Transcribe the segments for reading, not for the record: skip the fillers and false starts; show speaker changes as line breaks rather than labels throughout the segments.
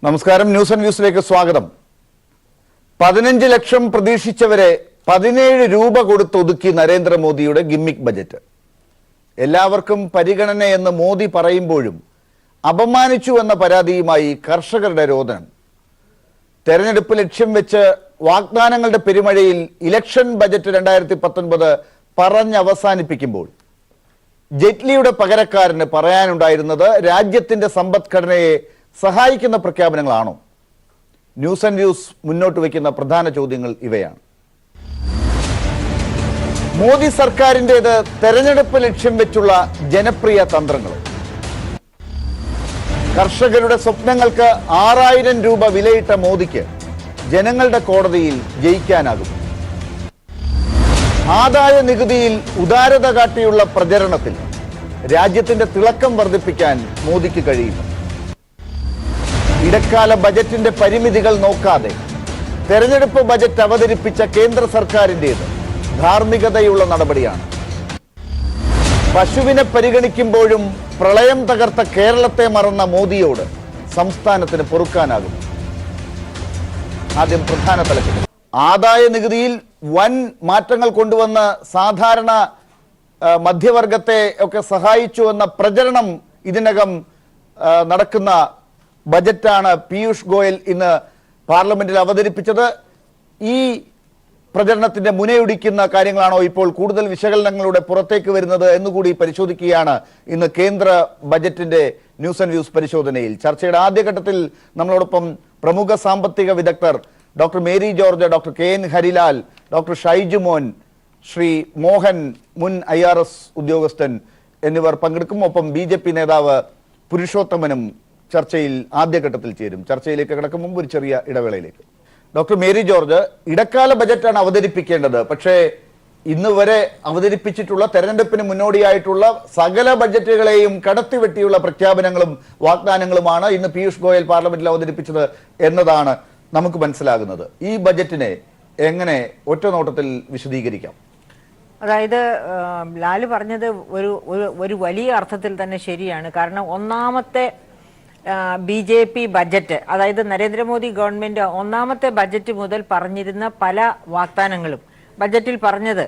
നമസ്കാരം. News and വ്യൂസിലേക്ക് സ്വാഗതം. 15 ലക്ഷം പ്രതീക്ഷിച്ചവരെ 17 രൂപ കൊടുത്ത് ഒതുക്കി നരേന്ദ്രമോദിയുടെ ഗിമ്മിക് ബജറ്റ്. എല്ലാവർക്കും പരിഗണനയെന്ന് മോദി പറയുമ്പോഴും അപമാനിച്ചു എന്ന പരാതിയുമായി കർഷകരുടെ രോദനം. തെരഞ്ഞെടുപ്പ് ലക്ഷ്യം വെച്ച് വാഗ്ദാനങ്ങളുടെ പെരുമഴയിൽ ഇലക്ഷൻ ബജറ്റ് 2019 പറഞ്ഞവസാനിപ്പിക്കുമ്പോൾ ജെയ്റ്റ്ലിയുടെ പകരക്കാരന് പറയാനുണ്ടായിരുന്നത് രാജ്യത്തിന്റെ സമ്പദ്ഘടനയെ സഹായിക്കുന്ന പ്രഖ്യാപനങ്ങളാണോ? ന്യൂസ് ആൻഡ് വ്യൂസ് മുന്നോട്ട് വയ്ക്കുന്ന പ്രധാന ചോദ്യങ്ങൾ ഇവയാണ്. മോദി സർക്കാരിൻ്റേത് തെരഞ്ഞെടുപ്പ് ലക്ഷ്യം വെച്ചുള്ള ജനപ്രിയ തന്ത്രങ്ങൾ. കർഷകരുടെ സ്വപ്നങ്ങൾക്ക് 6000 രൂപ വിലയിട്ട മോദിക്ക് ജനങ്ങളുടെ കോടതിയിൽ ജയിക്കാനാകും. ആദായ നികുതിയിൽ ഉദാരത കാട്ടിയുള്ള പ്രചരണത്തിൽ രാജ്യത്തിന്റെ തിളക്കം വർദ്ധിപ്പിക്കാൻ മോദിക്ക് കഴിയും. ഇടക്കാല ബജറ്റിന്റെ പരിമിതികൾ നോക്കാതെ തെരഞ്ഞെടുപ്പ് ബജറ്റ് അവതരിപ്പിച്ച കേന്ദ്ര സർക്കാരിൻ്റേത് ധാർമ്മികതയുള്ള നടപടിയാണ്. പശുവിനെ പരിഗണിക്കുമ്പോഴും പ്രളയം തകർത്ത കേരളത്തെ മറന്ന മോദിയോട് സംസ്ഥാനത്തിന് പൊറുക്കാനാകും. ആദ്യം പ്രധാന തലത്തിൽ ആദായ നികുതിയിൽ വൻ മാറ്റങ്ങൾ കൊണ്ടുവന്ന് സാധാരണ മധ്യവർഗത്തെ ഒക്കെ സഹായിച്ചു എന്ന പ്രചരണം ഇതിനകം നടക്കുന്ന ബജറ്റാണ് പീയൂഷ് ഗോയൽ ഇന്ന് പാർലമെന്റിൽ അവതരിപ്പിച്ചത്. ഈ പ്രചരണത്തിന്റെ മുനയൊടിക്കുന്ന കാര്യങ്ങളാണോ ഇപ്പോൾ കൂടുതൽ വിശകലനങ്ങളുടെ പുറത്തേക്ക് വരുന്നത് എന്നുകൂടി പരിശോധിക്കുകയാണ് ഇന്ന് കേന്ദ്ര ബജറ്റിന്റെ ന്യൂസ് ആൻഡ് വ്യൂസ് പരിശോധനയിൽ. ചർച്ചയുടെ ആദ്യഘട്ടത്തിൽ നമ്മളോടൊപ്പം പ്രമുഖ സാമ്പത്തിക വിദഗ്ധർ doctor Mary George, doctor K N Harilal, doctor Shaiju മോൻ, ശ്രീ മോഹൻ, മുൻ IRS ഉദ്യോഗസ്ഥൻ എന്നിവർ പങ്കെടുക്കും. ഒപ്പം BJP നേതാവ് പുരുഷോത്തമനും ചർച്ചയിൽ ആദ്യഘട്ടത്തിൽ ചേരും. ചർച്ചയിലേക്ക് കടക്കും മുമ്പ് ഒരു ചെറിയ ഇടവേളയിലേക്ക്. ഡോക്ടർ മേരി ജോർജ്, ഇടക്കാല ബജറ്റാണ് അവതരിപ്പിക്കേണ്ടത്. പക്ഷേ ഇന്ന് വരെ അവതരിപ്പിച്ചിട്ടുള്ള തെരഞ്ഞെടുപ്പിന് മുന്നോടിയായിട്ടുള്ള സകല ബജറ്റുകളെയും കടത്തിവെട്ടിയുള്ള പ്രഖ്യാപനങ്ങളും വാഗ്ദാനങ്ങളുമാണ് ഇന്ന് പീയൂഷ് ഗോയൽ പാർലമെന്റിൽ അവതരിപ്പിച്ചത് എന്നതാണ് നമുക്ക് മനസ്സിലാകുന്നത്. ഈ ബജറ്റിനെ എങ്ങനെ ഒറ്റ നോട്ടത്തിൽ വിശദീകരിക്കാം?
അതായത് ലാല് പറഞ്ഞത് ഒരു വലിയ അർത്ഥത്തിൽ തന്നെ ശരിയാണ്. കാരണം ഒന്നാമത്തെ BJP ബജറ്റ്, അതായത് നരേന്ദ്രമോദി ഗവൺമെന്റ് ഒന്നാമത്തെ ബജറ്റ് മുതൽ പറഞ്ഞിരുന്ന പല വാഗ്ദാനങ്ങളും ബജറ്റിൽ പറഞ്ഞത്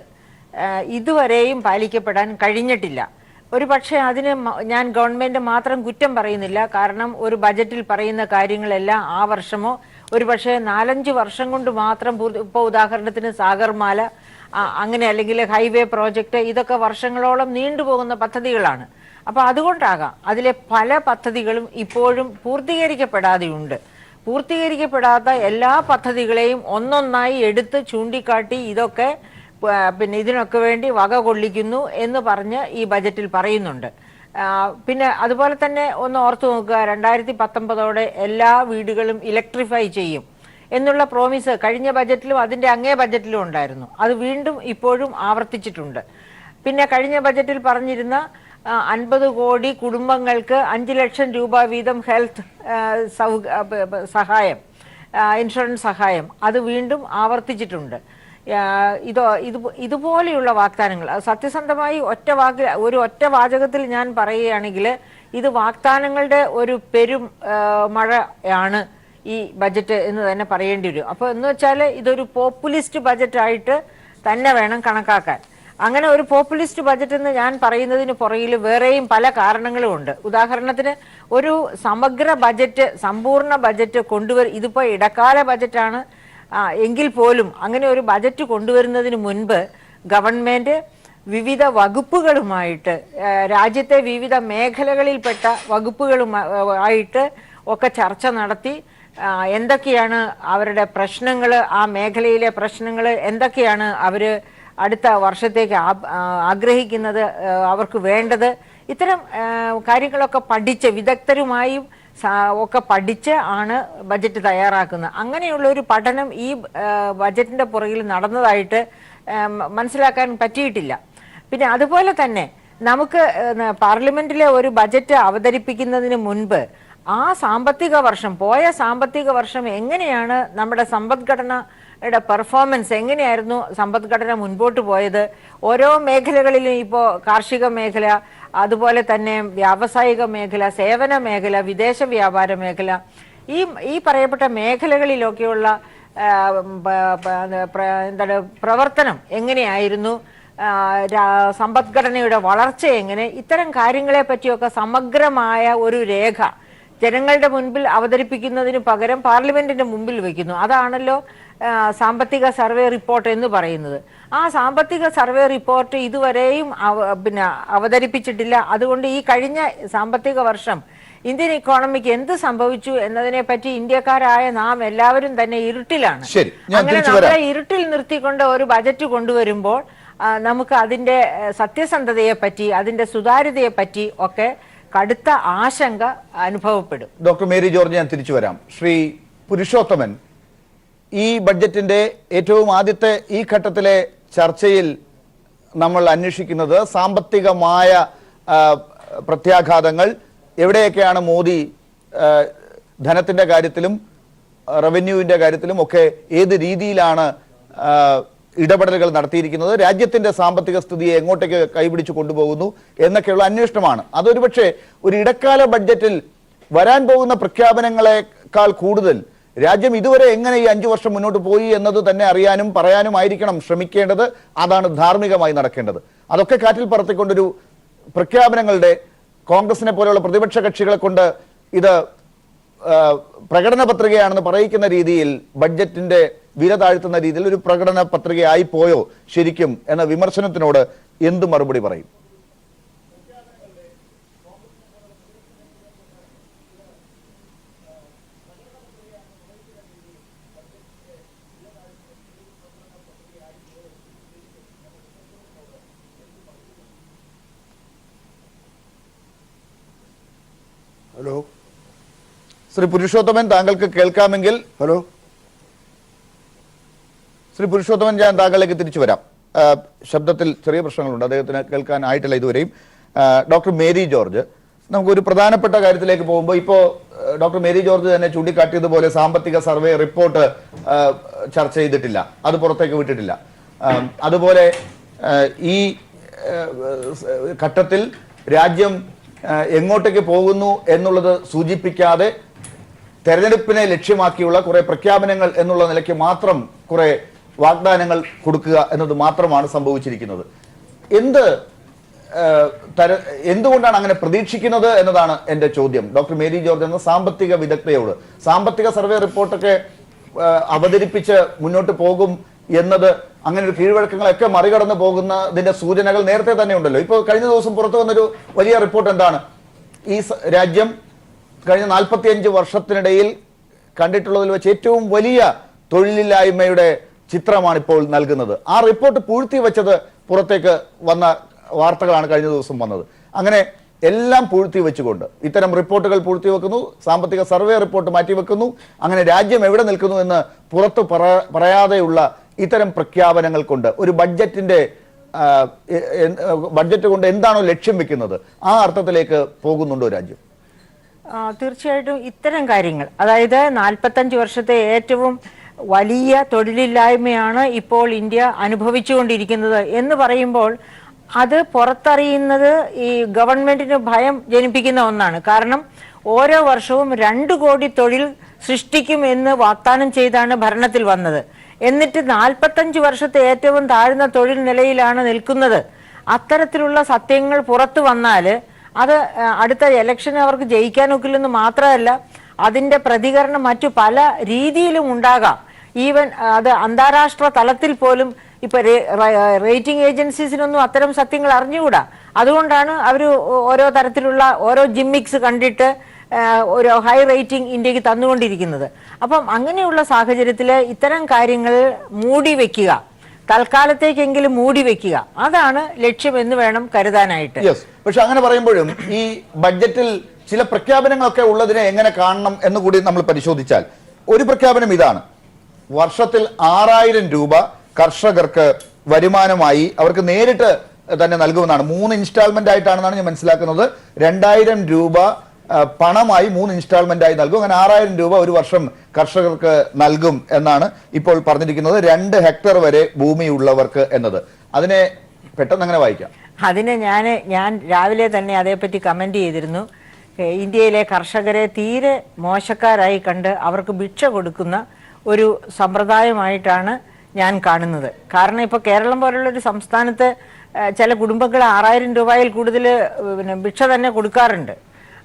ഇതുവരെയും പാലിക്കപ്പെടാൻ കഴിഞ്ഞിട്ടില്ല. ഒരു പക്ഷേ അതിന് ഞാൻ ഗവൺമെന്റ് മാത്രം കുറ്റം പറയുന്നില്ല. കാരണം ഒരു ബജറ്റിൽ പറയുന്ന കാര്യങ്ങളെല്ലാം ആ വർഷമോ ഒരു പക്ഷേ 4-5 വർഷം കൊണ്ട് മാത്രം, ഇപ്പോൾ ഉദാഹരണത്തിന് സാഗർമാല അങ്ങനെ, അല്ലെങ്കിൽ ഹൈവേ പ്രോജക്റ്റ്, ഇതൊക്കെ വർഷങ്ങളോളം നീണ്ടുപോകുന്ന പദ്ധതികളാണ്. അപ്പോൾ അതുകൊണ്ടാകാം അതിലെ പല പദ്ധതികളും ഇപ്പോഴും പൂർത്തീകരിക്കപ്പെടാതെയുണ്ട്. പൂർത്തീകരിക്കപ്പെടാത്ത എല്ലാ പദ്ധതികളെയും ഒന്നൊന്നായി എടുത്ത് ചൂണ്ടിക്കാട്ടി ഇതൊക്കെ പിന്നെ ഇതിനൊക്കെ വേണ്ടി വക കൊള്ളിക്കുന്നു എന്ന് പറഞ്ഞ് ഈ ബജറ്റിൽ പറയുന്നുണ്ട്. പിന്നെ അതുപോലെ തന്നെ ഒന്ന് ഓർത്തു നോക്കുക, 2019 എല്ലാ വീടുകളും ഇലക്ട്രിഫൈ ചെയ്യും എന്നുള്ള പ്രോമിസ് കഴിഞ്ഞ ബജറ്റിലും അതിൻ്റെ അങ്ങേ ബജറ്റിലും ഉണ്ടായിരുന്നു. അത് വീണ്ടും ഇപ്പോഴും ആവർത്തിച്ചിട്ടുണ്ട്. പിന്നെ കഴിഞ്ഞ ബജറ്റിൽ പറഞ്ഞിരുന്ന 50 കോടി കുടുംബങ്ങൾക്ക് 5 ലക്ഷം രൂപ വീതം ഹെൽത്ത് സഹായം, ഇൻഷുറൻസ് സഹായം, അത് വീണ്ടും ആവർത്തിച്ചിട്ടുണ്ട്. ഇതുപോലെയുള്ള വാഗ്ദാനങ്ങൾ സത്യസന്ധമായി ഒരു ഒറ്റ വാചകത്തിൽ ഞാൻ പറയുകയാണെങ്കിൽ ഇത് വാഗ്ദാനങ്ങളുടെ ഒരു മഴയാണ് ഈ ബജറ്റ് എന്ന് തന്നെ പറയേണ്ടി വരും. അപ്പോൾ എന്ന് വെച്ചാൽ ഇതൊരു പോപ്പുലിസ്റ്റ് ബജറ്റായിട്ട് തന്നെ വേണം കണക്കാക്കാൻ. അങ്ങനെ ഒരു പോപ്പുലിസ്റ്റ് ബജറ്റ് എന്ന് ഞാൻ പറയുന്നതിന് പുറകിൽ വേറെയും പല കാരണങ്ങളും ഉണ്ട്. ഉദാഹരണത്തിന് ഒരു സമഗ്ര ബജറ്റ്, സമ്പൂർണ്ണ ബജറ്റ് ഇതിപ്പോൾ ഇടക്കാല ബജറ്റാണ് എങ്കിൽ പോലും അങ്ങനെ ഒരു ബജറ്റ് കൊണ്ടുവരുന്നതിന് മുൻപ് ഗവൺമെന്റ് വിവിധ വകുപ്പുകളുമായിട്ട്, രാജ്യത്തെ വിവിധ മേഖലകളിൽപ്പെട്ട വകുപ്പുകളുമായിട്ട് ഒക്കെ ചർച്ച നടത്തി എന്തൊക്കെയാണ് അവരുടെ പ്രശ്നങ്ങൾ, ആ മേഖലയിലെ പ്രശ്നങ്ങൾ എന്തൊക്കെയാണ് അവർ അടുത്ത വർഷത്തേക്ക് ആഗ്രഹിക്കുന്നത്, അവർക്ക് വേണ്ടത്, ഇത്തരം കാര്യങ്ങളൊക്കെ പഠിച്ച് വിദഗ്ധരുമായും ഒക്കെ പഠിച്ച് ആണ് ബജറ്റ് തയ്യാറാക്കുന്നത്. അങ്ങനെയുള്ള ഒരു പഠനം ഈ ബജറ്റിന്റെ പുറകിൽ നടന്നതായിട്ട് മനസ്സിലാക്കാൻ പറ്റിയിട്ടില്ല. പിന്നെ അതുപോലെ തന്നെ നമുക്ക് പാർലമെന്റിലെ ഒരു ബജറ്റ് അവതരിപ്പിക്കുന്നതിന് മുൻപ് ആ പോയ സാമ്പത്തിക വർഷം എങ്ങനെയാണ് നമ്മുടെ സമ്പദ്ഘടനയുടെ പെർഫോമൻസ്, എങ്ങനെയായിരുന്നു സമ്പദ്ഘടന മുൻപോട്ട് പോയത്, ഓരോ മേഖലകളിലും, ഇപ്പോൾ കാർഷിക മേഖല, അതുപോലെ തന്നെ വ്യാവസായിക മേഖല, സേവന മേഖല, വിദേശ വ്യാപാര മേഖല, ഈ ഈ പറയപ്പെട്ട മേഖലകളിലൊക്കെയുള്ള എന്താണ് പ്രവർത്തനം എങ്ങനെയായിരുന്നു, സമ്പദ്ഘടനയുടെ വളർച്ച എങ്ങനെ, ഇത്തരം കാര്യങ്ങളെ പറ്റിയൊക്കെ സമഗ്രമായ ഒരു രേഖ ജനങ്ങളുടെ മുൻപിൽ അവതരിപ്പിക്കുന്നതിന് പകരം പാർലമെന്റിന്റെ മുമ്പിൽ വെക്കുന്നു. അതാണല്ലോ സാമ്പത്തിക സർവേ റിപ്പോർട്ട് എന്ന് പറയുന്നത്. ആ സാമ്പത്തിക സർവേ റിപ്പോർട്ട് ഇതുവരെയും അവതരിപ്പിച്ചിട്ടില്ല. അതുകൊണ്ട് ഈ കഴിഞ്ഞ സാമ്പത്തിക വർഷം ഇന്ത്യൻ ഇക്കോണമിക്ക് എന്ത് സംഭവിച്ചു എന്നതിനെ പറ്റി ഇന്ത്യക്കാരായ നാം എല്ലാവരും തന്നെ ഇരുട്ടിലാണ്. അങ്ങനെ നമ്മളെ ഇരുട്ടിൽ നിർത്തിക്കൊണ്ട് ഒരു ബജറ്റ് കൊണ്ടുവരുമ്പോൾ നമുക്ക് അതിന്റെ സത്യസന്ധതയെ പറ്റി, അതിന്റെ സുതാര്യതയെ പറ്റി ഒക്കെ കടുത്ത ആശങ്ക അനുഭവപ്പെടും.
ഡോക്ടർ മേരി ജോർജ്, ഞാൻ തിരിച്ചു വരാം. ശ്രീ പുരുഷോത്തമൻ, ഈ ബഡ്ജറ്റിന്റെ ഏറ്റവും ആദ്യത്തെ ഈ ഘട്ടത്തിലെ ചർച്ചയിൽ നമ്മൾ അന്വേഷിക്കുന്നത് സാമ്പത്തികമായ പ്രത്യാഘാതങ്ങൾ, എവിടെയൊക്കെയാണ് മോദി ധനത്തിന്റെ കാര്യത്തിലും റവന്യൂവിന്റെ കാര്യത്തിലും ഒക്കെ ഏത് രീതിയിലാണ് ഇടപെടലുകൾ നടത്തിയിരിക്കുന്നത്, രാജ്യത്തിന്റെ സാമ്പത്തിക സ്ഥിതിയെ എങ്ങോട്ടേക്ക് കൈപിടിച്ചു കൊണ്ടുപോകുന്നു എന്നൊക്കെയുള്ള അന്വേഷണമാണ്. അതൊരു പക്ഷേ ഒരു ഇടക്കാല ബഡ്ജറ്റിൽ വരാൻ പോകുന്ന പ്രഖ്യാപനങ്ങളെക്കാൾ കൂടുതൽ രാജ്യം ഇതുവരെ എങ്ങനെ ഈ 5 വർഷം മുന്നോട്ട് പോയി എന്നത് തന്നെ അറിയാനും പറയാനുമായിരിക്കണം ശ്രമിക്കേണ്ടത്. അതാണ് ധാർമ്മികമായി നടക്കേണ്ടത്. അതൊക്കെ കാറ്റിൽ പറത്തിക്കൊണ്ടൊരു പ്രഖ്യാപനങ്ങളുടെ കോൺഗ്രസിനെ പോലെയുള്ള പ്രതിപക്ഷ കക്ഷികളെ കൊണ്ട് ഇത് പ്രകടന പത്രികയാണെന്ന് പറയിക്കുന്ന രീതിയിൽ, ബഡ്ജറ്റിന്റെ വില താഴ്ത്തുന്ന രീതിയിൽ ഒരു പ്രകടന പത്രികയായി പോയോ ശരിക്കും എന്ന വിമർശനത്തിനോട് എന്ത് മറുപടി പറയും?
ഹലോ
ശ്രീ പുരുഷോത്തമൻ, താങ്കൾക്ക് കേൾക്കാമെങ്കിൽ.
ഹലോ
ശ്രീ പുരുഷോത്തമൻ, ഞാൻ താങ്കളിലേക്ക് തിരിച്ചു വരാം. ശബ്ദത്തിൽ ചെറിയ പ്രശ്നങ്ങളുണ്ട്, അദ്ദേഹത്തിന് കേൾക്കാനായിട്ടില്ല ഇതുവരെയും. ഡോക്ടർ മേരി ജോർജ്, നമുക്കൊരു പ്രധാനപ്പെട്ട കാര്യത്തിലേക്ക് പോകുമ്പോൾ ഇപ്പോൾ ഡോക്ടർ മേരി ജോർജ് തന്നെ ചൂണ്ടിക്കാട്ടിയതുപോലെ സാമ്പത്തിക സർവേ റിപ്പോർട്ട് ചർച്ച ചെയ്തിട്ടില്ല, അത് പുറത്തേക്ക് വിട്ടിട്ടില്ല. അതുപോലെ ഈ ഘട്ടത്തിൽ രാജ്യം എങ്ങോട്ടേക്ക് പോകുന്നു എന്നുള്ളത് സൂചിപ്പിക്കാതെ തെരഞ്ഞെടുപ്പിനെ ലക്ഷ്യമാക്കിയുള്ള കുറെ പ്രഖ്യാപനങ്ങൾ എന്നുള്ള നിലയ്ക്ക് മാത്രം കുറെ വാഗ്ദാനങ്ങൾ കൊടുക്കുക എന്നത് മാത്രമാണ് സംഭവിച്ചിരിക്കുന്നത്. എന്തുകൊണ്ടാണ് അങ്ങനെ പ്രതീക്ഷിക്കുന്നത് എന്നതാണ് എന്റെ ചോദ്യം ഡോക്ടർ മേരി ജോർജ് എന്ന സാമ്പത്തിക വിദഗ്ധയോട്. സാമ്പത്തിക സർവേ റിപ്പോർട്ടൊക്കെ അവതരിപ്പിച്ച് മുന്നോട്ട് പോകും എന്നത്, അങ്ങനെ ഒരു കീഴ്വഴക്കങ്ങളൊക്കെ മറികടന്ന് പോകുന്നതിന്റെ സൂചനകൾ നേരത്തെ തന്നെ ഉണ്ടല്ലോ. ഇപ്പോൾ കഴിഞ്ഞ ദിവസം പുറത്തു വന്നൊരു വലിയ റിപ്പോർട്ട് എന്താണ്? ഈ രാജ്യം കഴിഞ്ഞ 45 വർഷത്തിനിടയിൽ കണ്ടിട്ടുള്ളതിൽ വെച്ച് ഏറ്റവും വലിയ തൊഴിലില്ലായ്മയുടെ ചിത്രമാണ് ഇപ്പോൾ നൽകുന്നത്. ആ റിപ്പോർട്ട് പൂഴ്ത്തി വെച്ചത് പുറത്തേക്ക് വന്ന വാർത്തകളാണ് കഴിഞ്ഞ ദിവസം വന്നത്. അങ്ങനെ എല്ലാം പൂഴ്ത്തി വെച്ചുകൊണ്ട് ഇത്തരം റിപ്പോർട്ടുകൾ പൂഴ്ത്തി വെക്കുന്നു, സാമ്പത്തിക സർവേ റിപ്പോർട്ട് മാറ്റിവെക്കുന്നു. അങ്ങനെ രാജ്യം എവിടെ നിൽക്കുന്നു എന്ന് പുറത്തു പറയാതെയുള്ള ഇത്തരം പ്രഖ്യാപനങ്ങൾ കൊണ്ട് ഒരു ബഡ്ജറ്റ് കൊണ്ട് എന്താണോ ലക്ഷ്യം വെക്കുന്നത് ആ അർത്ഥത്തിലേക്ക് പോകുന്നുണ്ടോ രാജ്യം?
തീർച്ചയായിട്ടും ഇത്തരം കാര്യങ്ങൾ, അതായത് 45 വർഷത്തെ ഏറ്റവും വലിയ തൊഴിലില്ലായ്മയാണ് ഇപ്പോൾ ഇന്ത്യ അനുഭവിച്ചുകൊണ്ടിരിക്കുന്നത് എന്ന് പറയുമ്പോൾ അത് പുറത്തറിയുന്നത് ഈ ഗവൺമെന്റിന് ഭയം ജനിപ്പിക്കുന്ന ഒന്നാണ്. കാരണം ഓരോ വർഷവും 2 കോടി തൊഴിൽ സൃഷ്ടിക്കും എന്ന് വാഗ്ദാനം ചെയ്താണ് ഭരണത്തിൽ വന്നത്. എന്നിട്ട് 45 വർഷത്തെ ഏറ്റവും താഴ്ന്ന തൊഴിൽ നിലയിലാണ് നിൽക്കുന്നത്. അത്തരത്തിലുള്ള സത്യങ്ങൾ പുറത്തു വന്നാൽ അത് അടുത്ത ഇലക്ഷന് അവർക്ക് ജയിക്കാനൊക്കില്ലെന്ന് മാത്രമല്ല, അതിന്റെ പ്രതികരണം മറ്റു പല രീതിയിലും ഉണ്ടാകാം. ഈവൻ അത് അന്താരാഷ്ട്ര തലത്തിൽ പോലും ഇപ്പൊ റേറ്റിംഗ് ഏജൻസീസിനൊന്നും അത്തരം സത്യങ്ങൾ അറിഞ്ഞുകൂടാ. അതുകൊണ്ടാണ് അവർ ഓരോ തരത്തിലുള്ള ഓരോ ജിമ്മിക്സ് കണ്ടിട്ട് ഒരു ഹൈ റേറ്റിംഗ് ഇന്ത്യക്ക് തന്നുകൊണ്ടിരിക്കുന്നത്. അപ്പം അങ്ങനെയുള്ള സാഹചര്യത്തിൽ ഇത്തരം കാര്യങ്ങൾ മൂടി വെക്കുക, തൽക്കാലത്തേക്കെങ്കിലും മൂടി വെക്കുക, അതാണ് ലക്ഷ്യമെന്ന് വേണം കരുതാനായിട്ട്.
പക്ഷെ അങ്ങനെ പറയുമ്പോഴും ഈ ബഡ്ജറ്റിൽ ചില പ്രഖ്യാപനങ്ങളൊക്കെ ഉള്ളതിനെ എങ്ങനെ കാണണം എന്ന് കൂടി നമ്മൾ പരിശോധിച്ചാൽ, ഒരു പ്രഖ്യാപനം ഇതാണ്: വർഷത്തിൽ 6000 രൂപ കർഷകർക്ക് വരുമാനമായി അവർക്ക് നേരിട്ട് തന്നെ നൽകുമെന്നാണ്. 3 ഇൻസ്റ്റാൾമെന്റ് ആയിട്ടാണെന്നാണ് ഞാൻ മനസ്സിലാക്കുന്നത്. 2000 രൂപ പണമായി 3 ഇൻസ്റ്റാൾമെന്റ് ആയി നൽകും. അങ്ങനെ 6000 രൂപ ഒരു വർഷം കർഷകർക്ക് നൽകും എന്നാണ് ഇപ്പോൾ പറഞ്ഞിരിക്കുന്നത്. 2 ഹെക്ടർ വരെ ഭൂമിയുള്ളവർക്ക് എന്നത്. അതിനെ പെട്ടെന്ന് അങ്ങനെ വായിക്കാം.
അതിനെ ഞാൻ രാവിലെ തന്നെ അതേപ്പറ്റി കമന്റ് ചെയ്തിരുന്നു. ഇന്ത്യയിലെ കർഷകരെ തീരെ മോശക്കാരായി കണ്ട് അവർക്ക് ഭിക്ഷ കൊടുക്കുന്ന ഒരു സമ്പ്രദായമായിട്ടാണ് ഞാൻ കാണുന്നത്. കാരണം ഇപ്പോൾ കേരളം പോലുള്ളൊരു സംസ്ഥാനത്ത് ചില കുടുംബങ്ങൾ 6000 രൂപയിൽ കൂടുതൽ ഭിക്ഷ തന്നെ കൊടുക്കാറുണ്ട്.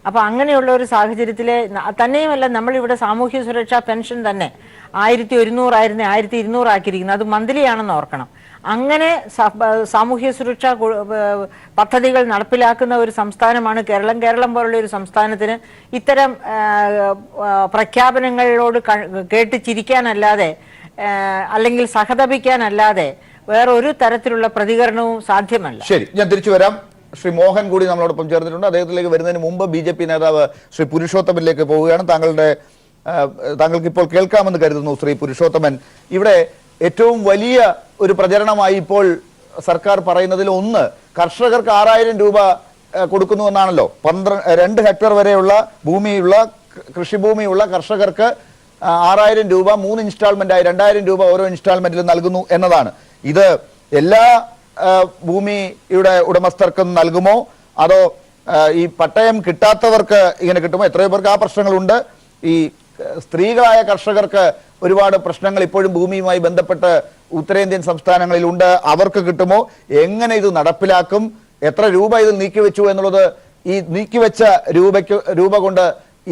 അപ്പോൾ അങ്ങനെയുള്ള ഒരു സാഹചര്യത്തിൽ തന്നെയുമല്ല, നമ്മളിവിടെ സാമൂഹ്യ സുരക്ഷാ പെൻഷൻ തന്നെ 1100 ആയിരുന്നു 1200 ആക്കിയിരിക്കുന്നത്. അത് മന്ത്ലി ആണെന്ന് ഓർക്കണം. അങ്ങനെ സാമൂഹ്യ സുരക്ഷാ പദ്ധതികൾ നടപ്പിലാക്കുന്ന ഒരു സംസ്ഥാനമാണ് കേരളം. കേരളം പോലുള്ള ഒരു സംസ്ഥാനത്തിന് ഇത്തരം പ്രഖ്യാപനങ്ങളോട് കേട്ട് ചിരിക്കാനല്ലാതെ അല്ലെങ്കിൽ സഹതപിക്കാനല്ലാതെ വേറെ ഒരു തരത്തിലുള്ള പ്രതികരണവും സാധ്യമല്ല.
ശരി, ഞാൻ തിരിച്ചു വരാം. ശ്രീ മോഹൻ കൂടി നമ്മളോടൊപ്പം ചേർന്നിട്ടുണ്ട്. അദ്ദേഹത്തിലേക്ക് വരുന്നതിന് മുമ്പ് BJP നേതാവ് ശ്രീ പുരുഷോത്തമനിലേക്ക് പോവുകയാണ്. താങ്കൾക്ക് ഇപ്പോൾ കേൾക്കാമെന്ന് കരുതുന്നു. ശ്രീ പുരുഷോത്തമൻ, ഇവിടെ ഏറ്റവും വലിയ ഒരു പ്രചരണമായി ഇപ്പോൾ സർക്കാർ പറയുന്നതിൽ ഒന്ന്, കർഷകർക്ക് 6000 രൂപ കൊടുക്കുന്നു എന്നാണല്ലോ. 2 ഹെക്ടർ വരെയുള്ള ഭൂമിയുള്ള കൃഷിഭൂമിയുള്ള കർഷകർക്ക് 6000 രൂപ 3 ഇൻസ്റ്റാൾമെന്റായി 2000 രൂപ ഓരോ ഇൻസ്റ്റാൾമെന്റിലും നൽകുന്നു എന്നതാണ്. ഇത് എല്ലാ ഭൂമിയുടെ ഉടമസ്ഥർക്കും നൽകുമോ, അതോ ഈ പട്ടയം കിട്ടാത്തവർക്ക് ഇങ്ങനെ കിട്ടുമോ? എത്രയോ പേർക്ക് ആ പ്രശ്നങ്ങളുണ്ട്. ഈ സ്ത്രീകളായ കർഷകർക്ക് ഒരുപാട് പ്രശ്നങ്ങൾ ഇപ്പോഴും ഭൂമിയുമായി ബന്ധപ്പെട്ട് ഉത്തരേന്ത്യൻ സംസ്ഥാനങ്ങളിലുണ്ട്. അവർക്ക് കിട്ടുമോ? എങ്ങനെ ഇത് നടപ്പിലാക്കും? എത്ര രൂപ ഇതിൽ നീക്കിവെച്ചു എന്നുള്ളത്, ഈ നീക്കിവെച്ച രൂപ കൊണ്ട്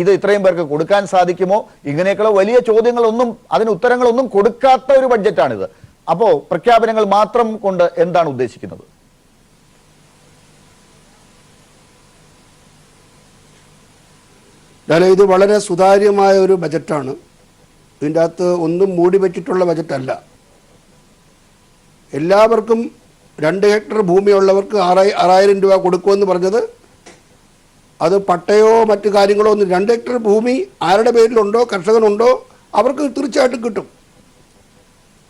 ഇത് ഇത്രയും പേർക്ക് കൊടുക്കാൻ സാധിക്കുമോ? ഇങ്ങനെയൊക്കെയുള്ള വലിയ ചോദ്യങ്ങളൊന്നും, അതിന് ഉത്തരങ്ങളൊന്നും കൊടുക്കാത്ത ഒരു ബഡ്ജറ്റാണിത്. അപ്പോ പ്രഖ്യാപനങ്ങൾ മാത്രം കൊണ്ട് എന്താണ് ഉദ്ദേശിക്കുന്നത്?
ഇത് വളരെ സുതാര്യമായ ഒരു ബജറ്റാണ്. ഇതിൻ്റെ അകത്ത് ഒന്നും മൂടി വെച്ചിട്ടുള്ള ബജറ്റല്ല. എല്ലാവർക്കും 2 ഹെക്ടർ ഭൂമിയുള്ളവർക്ക് 6000 രൂപ കൊടുക്കുമെന്ന് പറഞ്ഞത് അത് പട്ടയോ മറ്റു കാര്യങ്ങളോ ഒന്നും. 2 ഹെക്ടർ ഭൂമി ആരുടെ പേരിലുണ്ടോ, കർഷകനുണ്ടോ, അവർക്ക് തീർച്ചയായിട്ടും കിട്ടും.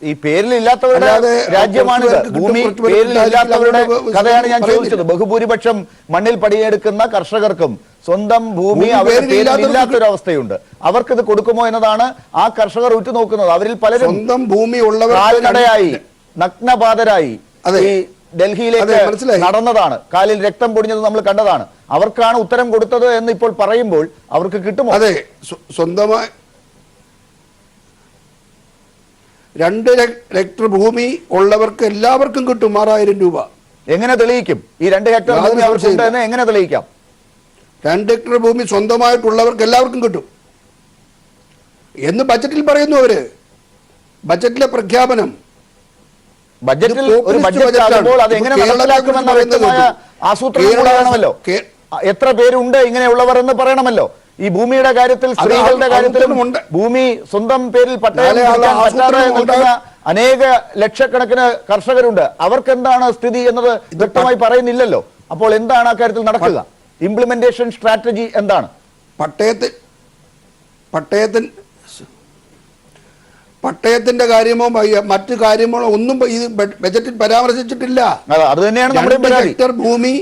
ഈ പേരിലില്ലാത്തവരുടെ രാജ്യമാണിത്. ഭൂമി പേരിലില്ലാത്തവരുടെ കഥയാണ് ഞാൻ ചോദിച്ചത്. ബഹുഭൂരിപക്ഷം മണ്ണിൽ പണിയെടുക്കുന്ന കർഷകർക്കും സ്വന്തം ഭൂമി അവരുടെ പേരിലില്ലാത്തൊരവസ്ഥയുണ്ട്. അവർക്ക് ഇത് കൊടുക്കുമോ എന്നതാണ് ആ കർഷകർ ഉറ്റുനോക്കുന്നത്. അവരിൽ പലരും സ്വന്തം ഭൂമി ഉള്ളവർ കാൽനടയായി നഗ്നപാതരായി ഈ ഡൽഹിയിലേക്ക് നടന്നതാണ്. കാലിൽ രക്തം പൊടിഞ്ഞത് നമ്മൾ കണ്ടതാണ്. അവർക്കാണ് ഉത്തരം കൊടുത്തത് എന്ന് ഇപ്പോൾ പറയുമ്പോൾ അവർക്ക് കിട്ടുമോ?
അതെ, സ്വന്തമായി 2 ഹെക്ടർ ഭൂമി ഉള്ളവർക്ക് എല്ലാവർക്കും കിട്ടും 6000 രൂപ.
എങ്ങനെ തെളിയിക്കും? ഈ 2 ഹെക്ടർ ഭൂമി അവർക്കുണ്ട് എന്ന് എങ്ങനെ തെളിയിക്കാം?
2 ഹെക്ടർ ഭൂമി സ്വന്തമായിട്ടുള്ളവർക്ക് എല്ലാവർക്കും കിട്ടും എന്ന് ബജറ്റിൽ പറയുന്നു. അവര് ബജറ്റിലെ പ്രഖ്യാപനം,
ബജറ്റിൽ ഒരു ബഡ്ജറ്റ് ആകുമ്പോൾ അത് എങ്ങനെ നടപ്പിലാക്കുമെന്ന വ്യക്തമായ ആസൂത്രണം വേണമല്ലോ. എത്ര പേരുണ്ട് ഇങ്ങനെയുള്ളവർ എന്ന് പറയണമല്ലോ. ഈ ഭൂമിയുടെ കാര്യത്തിൽ, സ്ത്രീകളുടെ കാര്യത്തിലും ഭൂമി സ്വന്തം പേരിൽ പട്ടയം നൽകുന്ന അനേക ലക്ഷക്കണക്കിന് കർഷകരുണ്ട്. അവർക്ക് എന്താണ് സ്ഥിതി എന്നത് വ്യക്തമായി പറയുന്നില്ലല്ലോ. അപ്പോൾ എന്താണ് അക്കാര്യത്തിൽ നടക്കുക? ഇംപ്ലിമെന്റേഷൻ സ്ട്രാറ്റജി എന്താണ്?
പട്ടയത്തിന്റെ കാര്യമോ മറ്റു കാര്യങ്ങളോ ഒന്നും ഈ ബജറ്റിൽ പരാമർശിച്ചിട്ടില്ല.
അത് തന്നെയാണ് നമ്മുടെ
2 ഹെക്ടർ ഭൂമി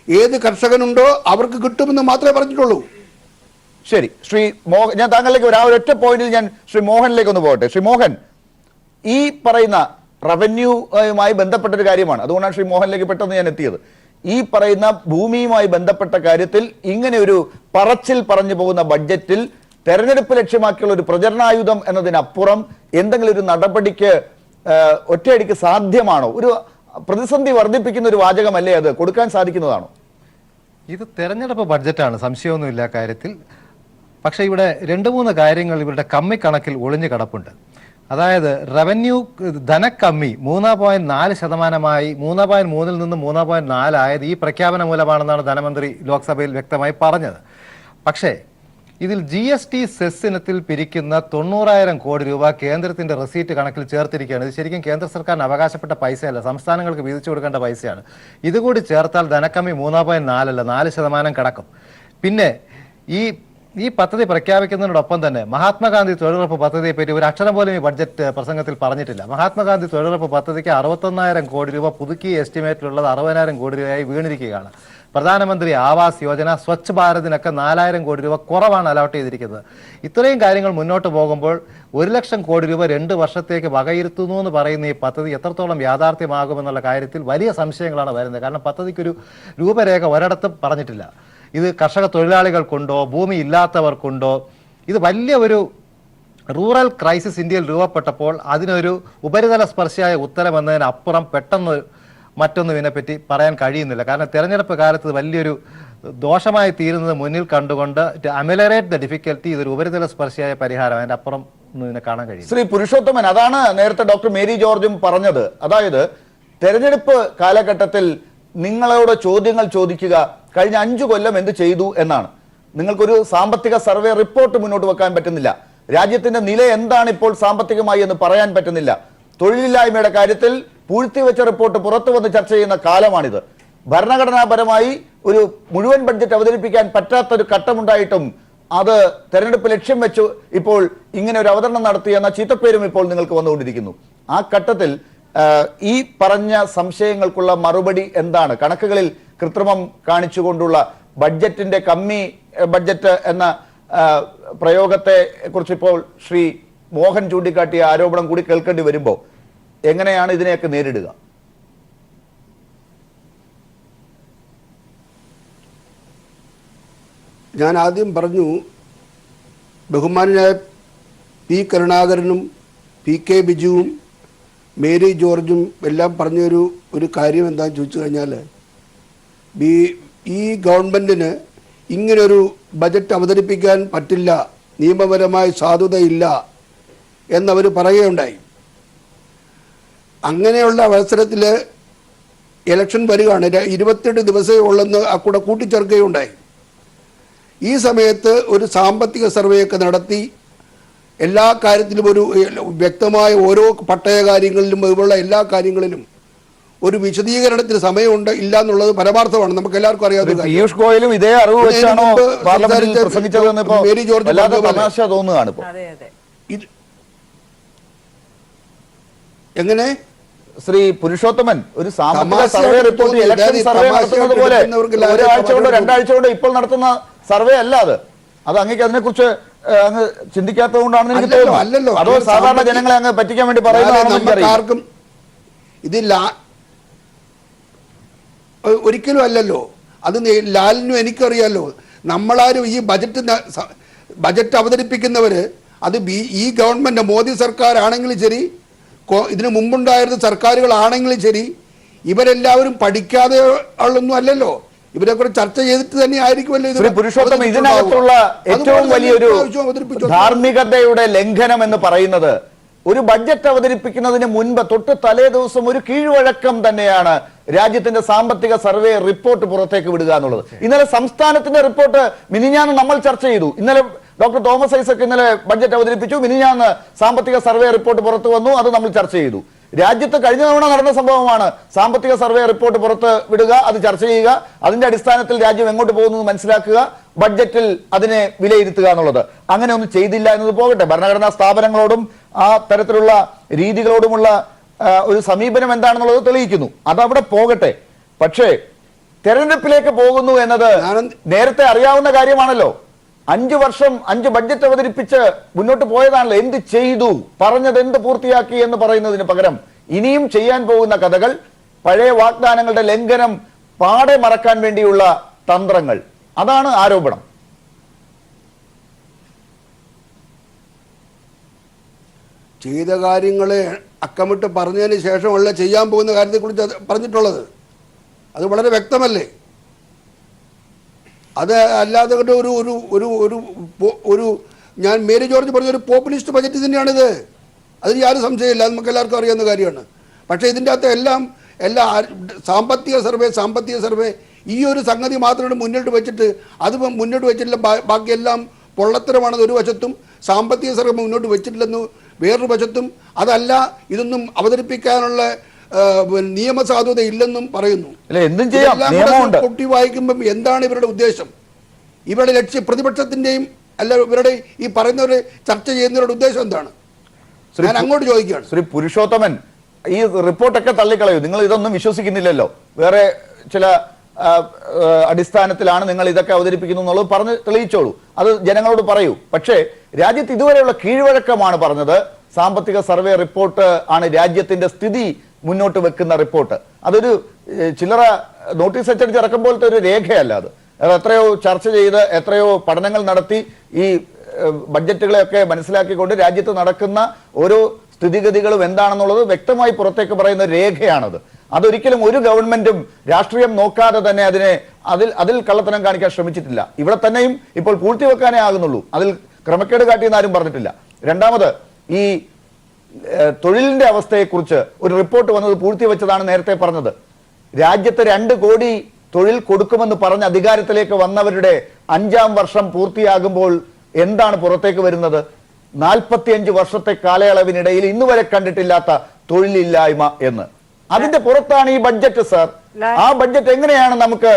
ഏത് കർഷകനുണ്ടോ അവർക്ക് കിട്ടുമെന്ന് മാത്രമേ പറഞ്ഞിട്ടുള്ളൂ.
ശരി, ശ്രീ മോഹൻ, ഞാൻ താങ്കളിലേക്ക് വരാം. ഒരൊറ്റ പോയിന്റിൽ ഞാൻ ശ്രീ മോഹനിലേക്ക് ഒന്ന് പോകട്ടെ. ശ്രീ മോഹൻ, ഈ പറയുന്ന റവന്യൂമായി ബന്ധപ്പെട്ടൊരു കാര്യമാണ്, അതുകൊണ്ടാണ് ശ്രീ മോഹനിലേക്ക് പെട്ടെന്ന് ഞാൻ എത്തിയത്. ഈ പറയുന്ന ഭൂമിയുമായി ബന്ധപ്പെട്ട കാര്യത്തിൽ ഇങ്ങനെ ഒരു പറച്ചിൽ പറഞ്ഞു പോകുന്ന ബഡ്ജറ്റിൽ തെരഞ്ഞെടുപ്പ് ലക്ഷ്യമാക്കിയുള്ള ഒരു പ്രചരണായുധം എന്നതിനപ്പുറം എന്തെങ്കിലും ഒരു നടപടിക്ക് ഒറ്റയടിക്ക് സാധ്യമാണോ? ഒരു പ്രതിസന്ധി വർദ്ധിപ്പിക്കുന്ന ഒരു വാചകമല്ലേ അത്? കൊടുക്കാൻ സാധിക്കുന്നതാണോ?
ഇത് തെരഞ്ഞെടുപ്പ് ബഡ്ജറ്റാണ്, സംശയമൊന്നുമില്ല കാര്യത്തിൽ. പക്ഷേ ഇവിടെ 2-3 കാര്യങ്ങൾ ഇവരുടെ കമ്മി കണക്കിൽ ഒളിഞ്ഞു കിടപ്പുണ്ട്. അതായത് റവന്യൂ ധനക്കമ്മി 3.4%, 3.3-ൽ നിന്ന് 3.4 ആയത് ഈ പ്രഖ്യാപനം മൂലമാണെന്നാണ് ധനമന്ത്രി ലോക്സഭയിൽ വ്യക്തമായി പറഞ്ഞത്. പക്ഷേ ഇതിൽ GST സെസ് ഇനത്തിൽ പിരിക്കുന്ന 90,000 കോടി രൂപ കേന്ദ്രത്തിന്റെ റെസീറ്റ് കണക്കിൽ ചേർത്തിരിക്കുകയാണ്. ഇത് ശരിക്കും കേന്ദ്ര സർക്കാരിന് അവകാശപ്പെട്ട പൈസയല്ല, സംസ്ഥാനങ്ങൾക്ക് വീതിച്ചു കൊടുക്കേണ്ട പൈസയാണ്. ഇതുകൂടി ചേർത്താൽ ധനക്കമ്മി 3.4 അല്ല 4% കിടക്കും. പിന്നെ ഈ പദ്ധതി പ്രഖ്യാപിക്കുന്നതിനോടൊപ്പം തന്നെ മഹാത്മാഗാന്ധി തൊഴിലുറപ്പ് പദ്ധതിയെ പറ്റി ഒരു അക്ഷരം പോലും ഈ ബഡ്ജറ്റ് പ്രസംഗത്തിൽ പറഞ്ഞിട്ടില്ല. മഹാത്മാഗാന്ധി തൊഴിലുറപ്പ് പദ്ധതിക്ക് 61,000 കോടി രൂപ പുതുക്കിയ എസ്റ്റിമേറ്റിലുള്ളത് 60,000 കോടി രൂപയായി വീണിരിക്കുകയാണ്. പ്രധാനമന്ത്രി ആവാസ് യോജന, സ്വച്ഛ് ഭാരതിനൊക്കെ 4,000 കോടി രൂപ കുറവാണ് അലോട്ട് ചെയ്തിരിക്കുന്നത്. ഇത്രയും കാര്യങ്ങൾ മുന്നോട്ട് പോകുമ്പോൾ 1,00,000 കോടി രൂപ 2 വർഷത്തേക്ക് വകയിരുത്തുന്നു എന്ന് പറയുന്ന ഈ പദ്ധതി എത്രത്തോളം യാഥാർത്ഥ്യമാകുമെന്നുള്ള കാര്യത്തിൽ വലിയ സംശയങ്ങളാണ് വരുന്നത്. കാരണം പദ്ധതിക്കൊരു രൂപരേഖ ഒരിടത്തും പറഞ്ഞിട്ടില്ല. ഇത് കർഷക തൊഴിലാളികൾക്കുണ്ടോ, ഭൂമി ഇല്ലാത്തവർക്കുണ്ടോ? ഇത് വലിയ ഒരു റൂറൽ ക്രൈസിസ് ഇന്ത്യയിൽ രൂപപ്പെട്ടപ്പോൾ അതിനൊരു ഉപരിതല സ്പർശിയായ ഉത്തരം എന്നതിനപ്പുറം പെട്ടെന്ന് മറ്റൊന്നും ഇതിനെപ്പറ്റി പറയാൻ കഴിയുന്നില്ല. കാരണം തെരഞ്ഞെടുപ്പ് കാലത്ത് വലിയൊരു ദോഷമായി തീരുന്നത് മുന്നിൽ കണ്ടുകൊണ്ട് അമിലറേറ്റ് ദ ഡിഫിക്കൽറ്റി ഇതൊരു ഉപരിതല സ്പർശിയായ പരിഹാരം, അതിൻ്റെ അപ്പുറം ഒന്നും ഇതിനെ കാണാൻ കഴിയും.
ശ്രീ പുരുഷോത്തമൻ, അതാണ് നേരത്തെ ഡോക്ടർ മേരി ജോർജും പറഞ്ഞത്. അതായത് തെരഞ്ഞെടുപ്പ് കാലഘട്ടത്തിൽ നിങ്ങളോട് ചോദ്യങ്ങൾ ചോദിക്കുക കഴിഞ്ഞ 5 കൊല്ലം എന്ത് ചെയ്തു എന്നാണ്. നിങ്ങൾക്കൊരു സാമ്പത്തിക സർവേ റിപ്പോർട്ട് മുന്നോട്ട് വെക്കാൻ പറ്റുന്നില്ല. രാജ്യത്തിന്റെ നില എന്താണ് ഇപ്പോൾ സാമ്പത്തികമായി എന്ന് പറയാൻ പറ്റുന്നില്ല. തൊഴിലില്ലായ്മയുടെ കാര്യത്തിൽ പൂഴ്ത്തിവെച്ച റിപ്പോർട്ട് പുറത്തു വന്ന് ചർച്ച ചെയ്യുന്ന കാലമാണിത്. ഭരണഘടനാപരമായി ഒരു മുഴുവൻ ബഡ്ജറ്റ് അവതരിപ്പിക്കാൻ പറ്റാത്തൊരു ഘട്ടമുണ്ടായിട്ടും അത് തെരഞ്ഞെടുപ്പ് ലക്ഷ്യം വെച്ചു ഇപ്പോൾ ഇങ്ങനെ ഒരു അവതരണം നടത്തിയെന്ന ചീത്തപ്പേരും ഇപ്പോൾ നിങ്ങൾക്ക് വന്നുകൊണ്ടിരിക്കുന്നു. ആ ഘട്ടത്തിൽ ഈ പറഞ്ഞ സംശയങ്ങൾക്കുള്ള മറുപടി എന്താണ്? കണക്കുകളിൽ കൃത്രിമം കാണിച്ചുകൊണ്ടുള്ള ബഡ്ജറ്റിന്റെ കമ്മി ബഡ്ജറ്റ് എന്ന പ്രയോഗത്തെ കുറിച്ച് ഇപ്പോൾ ശ്രീ മോഹൻ ചൂണ്ടിക്കാട്ടിയ ആരോപണം കൂടി കേൾക്കേണ്ടി വരുമ്പോൾ എങ്ങനെയാണ് ഇതിനെയൊക്കെ നേരിടുക?
ഞാൻ ആദ്യം പറഞ്ഞു, ബഹുമാനായ പി കരുണാകരനും പി കെ ബിജുവും മേരി ജോർജും എല്ലാം പറഞ്ഞൊരു കാര്യം എന്താണെന്ന് ചോദിച്ചു കഴിഞ്ഞാൽ, ഈ ഗവൺമെൻറ്റിന് ഇങ്ങനൊരു ബജറ്റ് അവതരിപ്പിക്കാൻ പറ്റില്ല, നിയമപരമായ സാധുതയില്ല എന്നവർ പറയുകയുണ്ടായി. അങ്ങനെയുള്ള അവസരത്തിൽ ഇലക്ഷൻ വരികയാണ്, 28 ദിവസമേ ഉള്ളെന്ന് കൂടെ കൂട്ടിച്ചേർക്കുകയുണ്ടായി. ഈ സമയത്ത് ഒരു സാമ്പത്തിക സർവേയൊക്കെ നടത്തി എല്ലാ കാര്യത്തിലും ഒരു വ്യക്തമായ ഓരോ പട്ടയ കാര്യങ്ങളിലും അതുപോലുള്ള എല്ലാ കാര്യങ്ങളിലും ഒരു വിശദീകരണത്തിന് സമയമുണ്ട് ഇല്ല എന്നുള്ളത് പരമാർത്ഥമാണ്, നമുക്ക് എല്ലാവർക്കും അറിയാവുന്ന.
പീയൂഷ് ഗോയലും ഇതേ അറിവ് വെച്ചാണോ പാർലമെന്റിൽ പ്രസംഗിച്ചതെന്ന്
മേരി ജോർജ്
തമാശ തോന്നുകയാണ്.
എങ്ങനെ
ശ്രീ പുരുഷോത്തമൻ, ഒരു സാമ്പത്തിക സർവേ റിപ്പോർട്ട് ഇലക്ഷൻ സർവേ നടത്തുന്നത് പോലെ ഒരാഴ്ച കൊണ്ടോ 2 ആഴ്ച കൊണ്ടോ ഇപ്പോൾ നടത്തുന്ന സർവേ അല്ല അത് അങ്ങേക്ക് അതിനെക്കുറിച്ച് അങ്ങ് ചിന്തിക്കാത്തത് കൊണ്ടാണെന്ന് എനിക്ക് തോന്നുന്നു. അതോ സാധാരണ ജനങ്ങളെ അങ്ങ് പറ്റിക്കാൻ വേണ്ടി പറയുന്നതാർക്കും
ഇതില്ല? ഒരിക്കലും അല്ലല്ലോ. അത് ലാലിനും എനിക്കറിയാലോ. നമ്മളാരും ഈ ബജറ്റ് അവതരിപ്പിക്കുന്നവർ അത് ഈ ഗവൺമെന്റ് മോദി സർക്കാർ ആണെങ്കിലും ശരി, ഇതിനു മുമ്പുണ്ടായിരുന്ന സർക്കാരുകളാണെങ്കിലും ശരി, ഇവരെല്ലാവരും പഠിക്കാതെ ഉള്ളൊന്നും അല്ലല്ലോ. ഇവരെ കൂടെ ചർച്ച ചെയ്തിട്ട് തന്നെ ആയിരിക്കുമല്ലോ.
ഇതിനകത്തുള്ള ഏറ്റവും വലിയൊരു ധാർമ്മികതയുടെ ലംഘനം എന്ന് പറയുന്നത് ഒരു ബഡ്ജറ്റ് അവതരിപ്പിക്കുന്നതിന് മുൻപ് തൊട്ട് തലേ ദിവസം ഒരു കീഴ്വഴക്കം തന്നെയാണ് രാജ്യത്തിന്റെ സാമ്പത്തിക സർവേ റിപ്പോർട്ട് പുറത്തേക്ക് വിടുക എന്നുള്ളത്. ഇന്നലെ സംസ്ഥാനത്തിന്റെ റിപ്പോർട്ട് മിനിഞ്ഞാന്ന് നമ്മൾ ചർച്ച ചെയ്തു. ഇന്നലെ ഡോക്ടർ തോമസ് ഐസക് ഇന്നലെ ബഡ്ജറ്റ് അവതരിപ്പിച്ചു. മിനിഞ്ഞാന്ന് സാമ്പത്തിക സർവേ റിപ്പോർട്ട് പുറത്തു വന്നു. അത് നമ്മൾ ചർച്ച ചെയ്തു. രാജ്യത്ത് കഴിഞ്ഞ തവണ നടന്ന സംഭവമാണ് സാമ്പത്തിക സർവേ റിപ്പോർട്ട് പുറത്ത് വിടുക, അത് ചർച്ച ചെയ്യുക, അതിന്റെ അടിസ്ഥാനത്തിൽ രാജ്യം എങ്ങോട്ട് പോകുന്നത് മനസ്സിലാക്കുക, ബഡ്ജറ്റിൽ അതിനെ വിലയിരുത്തുക എന്നുള്ളത്. അങ്ങനെ ഒന്നും ചെയ്തില്ല എന്നത് പോകട്ടെ, ഭരണഘടനാ സ്ഥാപനങ്ങളോടും ആ തരത്തിലുള്ള രീതികളോടുമുള്ള ഒരു സമീപനം എന്താണെന്നുള്ളത് തെളിയിക്കുന്നു. അതവിടെ പോകട്ടെ. പക്ഷേ തെരഞ്ഞെടുപ്പിലേക്ക് പോകുന്നു എന്നത് നേരത്തെ അറിയാവുന്ന കാര്യമാണല്ലോ. 5 വർഷം 5 ബഡ്ജറ്റ് അവതരിപ്പിച്ച് മുന്നോട്ട് പോയതാണല്ലോ. എന്ത് ചെയ്തു, പറഞ്ഞത് എന്ത് പൂർത്തിയാക്കി എന്ന് പറയുന്നതിന് പകരം ഇനിയും ചെയ്യാൻ പോകുന്ന കഥകൾ, പഴയ വാഗ്ദാനങ്ങളുടെ ലംഘനം പാടെ മറക്കാൻ വേണ്ടിയുള്ള തന്ത്രങ്ങൾ, അതാണ് ആരോപണം.
ചെയ്ത കാര്യങ്ങളെ അക്കമിട്ട് പറഞ്ഞതിന് ശേഷമല്ല ചെയ്യാൻ പോകുന്ന കാര്യത്തെക്കുറിച്ച് പറഞ്ഞിട്ടുള്ളത്. അത് വളരെ വ്യക്തമല്ലേ? അത് അല്ലാതെ ഒരു ഒരു ഒരു ഒരു ഞാൻ മേരി ജോർജ് പറഞ്ഞൊരു പോപ്പുലിസ്റ്റ് ബജറ്റ് തന്നെയാണിത്. അതിന് യാതൊരു സംശയമില്ല, അത് നമുക്ക് എല്ലാവർക്കും അറിയാവുന്ന കാര്യമാണ്. പക്ഷേ ഇതിൻ്റെ അകത്ത് എല്ലാ സാമ്പത്തിക സർവേ ഈ ഒരു സംഗതി മാത്രമാണ് മുന്നോട്ട് വെച്ചിട്ട്, അത് മുന്നോട്ട് വെച്ചിട്ടില്ല. ബാക്കിയെല്ലാം പൊള്ളത്തരമാണെന്ന് ഒരു വശത്തും, സാമ്പത്തിക സർവേ മുന്നോട്ട് വെച്ചിട്ടില്ലെന്ന് വേറൊരു വശത്തും, അതല്ല ഇതൊന്നും അവതരിപ്പിക്കാനുള്ള നിയമസാധുത ഇല്ലെന്നും പറയുന്നു. പൊട്ടി വായിക്കുമ്പം എന്താണ് ഇവരുടെ ഉദ്ദേശം? ഇവരുടെ ലക്ഷ്യം പ്രതിപക്ഷത്തിന്റെയും അല്ല ഇവരുടെ ഈ പറയുന്നവരെ ചർച്ച ചെയ്യുന്നവരുടെ ഉദ്ദേശം എന്താണ്? ഞാൻ അങ്ങോട്ട് ചോദിക്കുകയാണ്.
ശ്രീ പുരുഷോത്തമൻ, ഈ റിപ്പോർട്ടൊക്കെ തള്ളിക്കളയൂ. നിങ്ങൾ ഇതൊന്നും വിശ്വസിക്കുന്നില്ലല്ലോ. വേറെ ചില അടിസ്ഥാനത്തിലാണ് നിങ്ങൾ ഇതൊക്കെ അവതരിപ്പിക്കുന്നു എന്നുള്ളത് പറഞ്ഞ് തെളിയിച്ചോളൂ. അത് ജനങ്ങളോട് പറയൂ. പക്ഷേ രാജ്യത്ത് ഇതുവരെയുള്ള കീഴ്വഴക്കമാണ് പറഞ്ഞത്. സാമ്പത്തിക സർവേ റിപ്പോർട്ട് ആണ് രാജ്യത്തിന്റെ സ്ഥിതി മുന്നോട്ട് വെക്കുന്ന റിപ്പോർട്ട്. അതൊരു ചില്ലറ നോട്ടീസ് അച്ചടിച്ചിറക്കും പോലത്തെ ഒരു രേഖയല്ല അത്. അത് എത്രയോ ചർച്ച ചെയ്ത് എത്രയോ പഠനങ്ങൾ നടത്തി ഈ ബഡ്ജറ്റുകളെയൊക്കെ മനസ്സിലാക്കിക്കൊണ്ട് രാജ്യത്ത് നടക്കുന്ന ഓരോ സ്ഥിതിഗതികളും എന്താണെന്നുള്ളത് വ്യക്തമായി പുറത്തേക്ക് പറയുന്ന രേഖയാണത്. അതൊരിക്കലും ഒരു ഗവൺമെന്റും രാഷ്ട്രീയം നോക്കാതെ തന്നെ അതിൽ കള്ളത്തനം കാണിക്കാൻ ശ്രമിച്ചിട്ടില്ല. ഇവിടെ തന്നെയും ഇപ്പോൾ പൂഴ്ത്തിവെക്കാനേ ആകുന്നുള്ളൂ. അതിൽ ക്രമക്കേട് കാട്ടിയെന്ന് ആരും പറഞ്ഞിട്ടില്ല. രണ്ടാമത്, ഈ തൊഴിലിന്റെ അവസ്ഥയെക്കുറിച്ച് ഒരു റിപ്പോർട്ട് വന്നത് പൂഴ്ത്തിവെച്ചതാണ് നേരത്തെ പറഞ്ഞത്. രാജ്യത്ത് 2 കോടി തൊഴിൽ കൊടുക്കുമെന്ന് പറഞ്ഞ് അധികാരത്തിലേക്ക് വന്നവരുടെ 5ാം വർഷം പൂർത്തിയാകുമ്പോൾ എന്താണ് പുറത്തേക്ക് വരുന്നത്? 45 വർഷത്തെ കാലയളവിനിടയിൽ ഇന്നുവരെ കണ്ടിട്ടില്ലാത്ത തൊഴിലില്ലായ്മ എന്ന്. അതിന്റെ പുറത്താണ് ഈ ബഡ്ജറ്റ് സർ. ആ ബഡ്ജറ്റ് എങ്ങനെയാണ് നമുക്ക്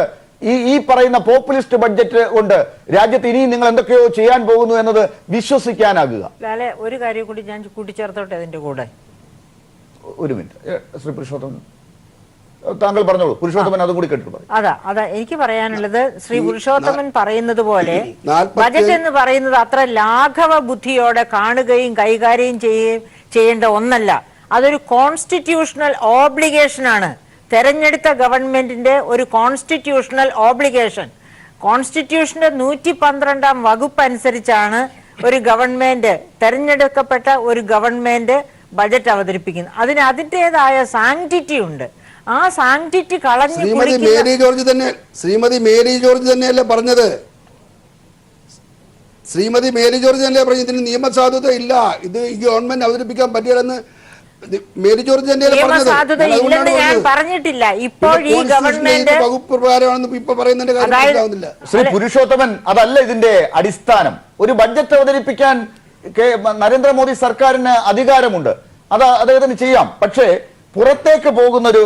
ഈ പറയുന്ന പോപ്പുലിസ്റ്റ് ബഡ്ജറ്റ് കൊണ്ട് രാജ്യത്ത് ഇനിയും നിങ്ങൾ എന്തൊക്കെയോ ചെയ്യാൻ പോകുന്നു എന്നത് വിശ്വസിക്കാനാകുക?
ലാലെ, ഒരു കാര്യം കൂടി ഞാൻ കൂട്ടിച്ചേർത്തോട്ടെ അതിന്റെ കൂടെ.
ഒരു മിനിറ്റ് ശ്രീ പുരുഷോത്തമൻ, താങ്കൾ പറഞ്ഞോളൂ. പുരുഷോത്തമൻ അതും കൂടി കേട്ടിട്ട് പറയും.
അതാ എനിക്ക് പറയാനുള്ളത്. ശ്രീ പുരുഷോത്തമൻ പറയുന്നത് പോലെ ബജറ്റ് എന്ന് പറയുന്നത് അത്ര ലാഘവ ബുദ്ധിയോടെ കാണുകയും കൈകാര്യം ചെയ്യേണ്ട ഒന്നല്ല. അതൊരു കോൺസ്റ്റിറ്റ്യൂഷണൽ ഓബ്ലിഗേഷൻ ആണ്. തെരഞ്ഞെടുത്ത ഗവൺമെന്റിന്റെ ഒരു കോൺസ്റ്റിറ്റ്യൂഷണൽ ഓബ്ലിഗേഷൻ. കോൺസ്റ്റിറ്റ്യൂഷന്റെ 112-ാം വകുപ്പ് അനുസരിച്ചാണ് ഒരു ഗവൺമെന്റ്, തെരഞ്ഞെടുക്കപ്പെട്ട ഒരു ഗവൺമെന്റ് ബജറ്റ് അവതരിപ്പിക്കുന്നത്. അതിന് അതിൻ്റെതായ സാങ്ക്ടിറ്റി ഉണ്ട്. ആ സാങ്ക്ടിറ്റി കളഞ്ഞു
ശ്രീമതി മേരി ജോർജ് തന്നെയല്ലേ പറഞ്ഞത്? ശ്രീമതി മേരി ജോർജ് തന്നെയല്ലേ പറഞ്ഞത് ഇതിന് നിയമസാധുത ഇല്ല, ഇത് ഈ ഗവൺമെന്റ് അവതരിപ്പിക്കാൻ പറ്റില്ലെന്ന് മേരി ജോർജ് തന്നെയല്ലേ പറഞ്ഞത്?
ഞാൻ പറഞ്ഞിട്ടില്ല. ഇപ്പോൾ ഈ ഗവൺമെന്റ്
വകുപ്പ് പ്രകാരമാണെന്ന് ഇപ്പൊ പറയുന്നതിന്റെ കാര്യം മനസ്സിലാവുന്നില്ല.
ശ്രീ പുരുഷോത്തമൻ, അതല്ല ഇതിന്റെ അടിസ്ഥാനം. ഒരു ബഡ്ജറ്റ് അവതരിപ്പിക്കാൻ നരേന്ദ്രമോദി സർക്കാരിന് അധികാരമുണ്ട്, അത് അദ്ദേഹത്തിന് ചെയ്യാം. പക്ഷേ പുറത്തേക്ക് പോകുന്ന ഒരു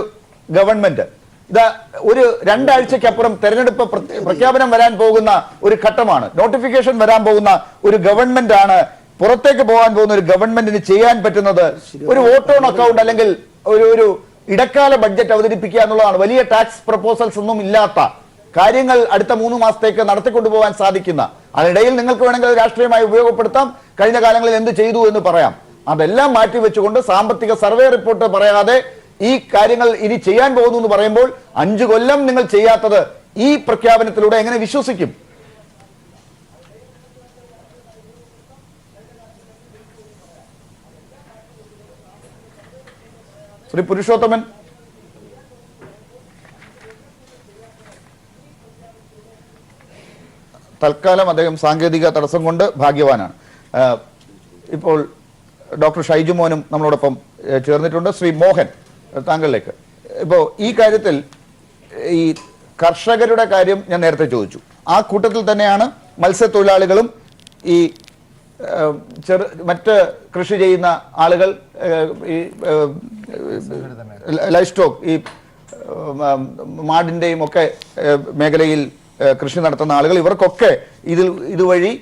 ഗവൺമെന്റ്, ഇതാ ഒരു 2 ആഴ്ചക്കപ്പുറം തെരഞ്ഞെടുപ്പ് പ്രഖ്യാപനം വരാൻ പോകുന്ന ഒരു ഘട്ടമാണ്, നോട്ടിഫിക്കേഷൻ വരാൻ പോകുന്ന ഒരു ഗവൺമെന്റ് ആണ്. പുറത്തേക്ക് പോകാൻ പോകുന്ന ഒരു ഗവൺമെന്റിന് ചെയ്യാൻ പറ്റുന്നത് ഒരു വോട്ട് ഓൺ അക്കൗണ്ട് അല്ലെങ്കിൽ ഒരു ഇടക്കാല ബഡ്ജറ്റ് അവതരിപ്പിക്കുക എന്നുള്ളതാണ്. വലിയ ടാക്സ് പ്രപ്പോസൽസ് ഒന്നും ഇല്ലാത്ത കാര്യങ്ങൾ അടുത്ത 3 മാസത്തേക്ക് നടത്തിക്കൊണ്ടുപോകാൻ സാധിക്കുന്ന, അതിനിടയിൽ നിങ്ങൾക്ക് വേണമെങ്കിൽ രാഷ്ട്രീയമായി ഉപയോഗപ്പെടുത്താം, കഴിഞ്ഞ കാലങ്ങളിൽ എന്ത് ചെയ്തു എന്ന് പറയാം. അതെല്ലാം മാറ്റിവെച്ചുകൊണ്ട് സാമ്പത്തിക സർവേ റിപ്പോർട്ട് പറയാതെ ഈ കാര്യങ്ങൾ ഇനി ചെയ്യാൻ പോകുന്നു എന്ന് പറയുമ്പോൾ 5 കൊല്ലം നിങ്ങൾ ചെയ്യാത്തത് ഈ പ്രഖ്യാപനത്തിലൂടെ എങ്ങനെ വിശ്വസിക്കും? ശ്രീ പുരുഷോത്തമൻ, തൽക്കാലം അദ്ദേഹം സാങ്കേതിക തടസ്സം കൊണ്ട് ഭാഗ്യവാനാണ്. ഇപ്പോൾ ഡോക്ടർ ഷൈജു മോനും നമ്മളോടൊപ്പം ചേർന്നിട്ടുണ്ട്. ശ്രീ മോഹൻ, താങ്കളിലേക്ക്. ഇപ്പോൾ ഈ കാര്യത്തിൽ ഈ കർഷകരുടെ കാര്യം ഞാൻ നേരത്തെ ചോദിച്ചു. ആ കൂട്ടത്തിൽ തന്നെയാണ് മത്സ്യത്തൊഴിലാളികളും ഈ മറ്റ് കൃഷി ചെയ്യുന്ന ആളുകൾ, ഈ ലൈഫ് സ്റ്റോക്ക്, ഈ മാടിൻ്റെയും ഒക്കെ മേഖലയിൽ കൃഷി നടത്തുന്ന ആളുകൾ, ഇവർക്കൊക്കെ ഇതുവഴി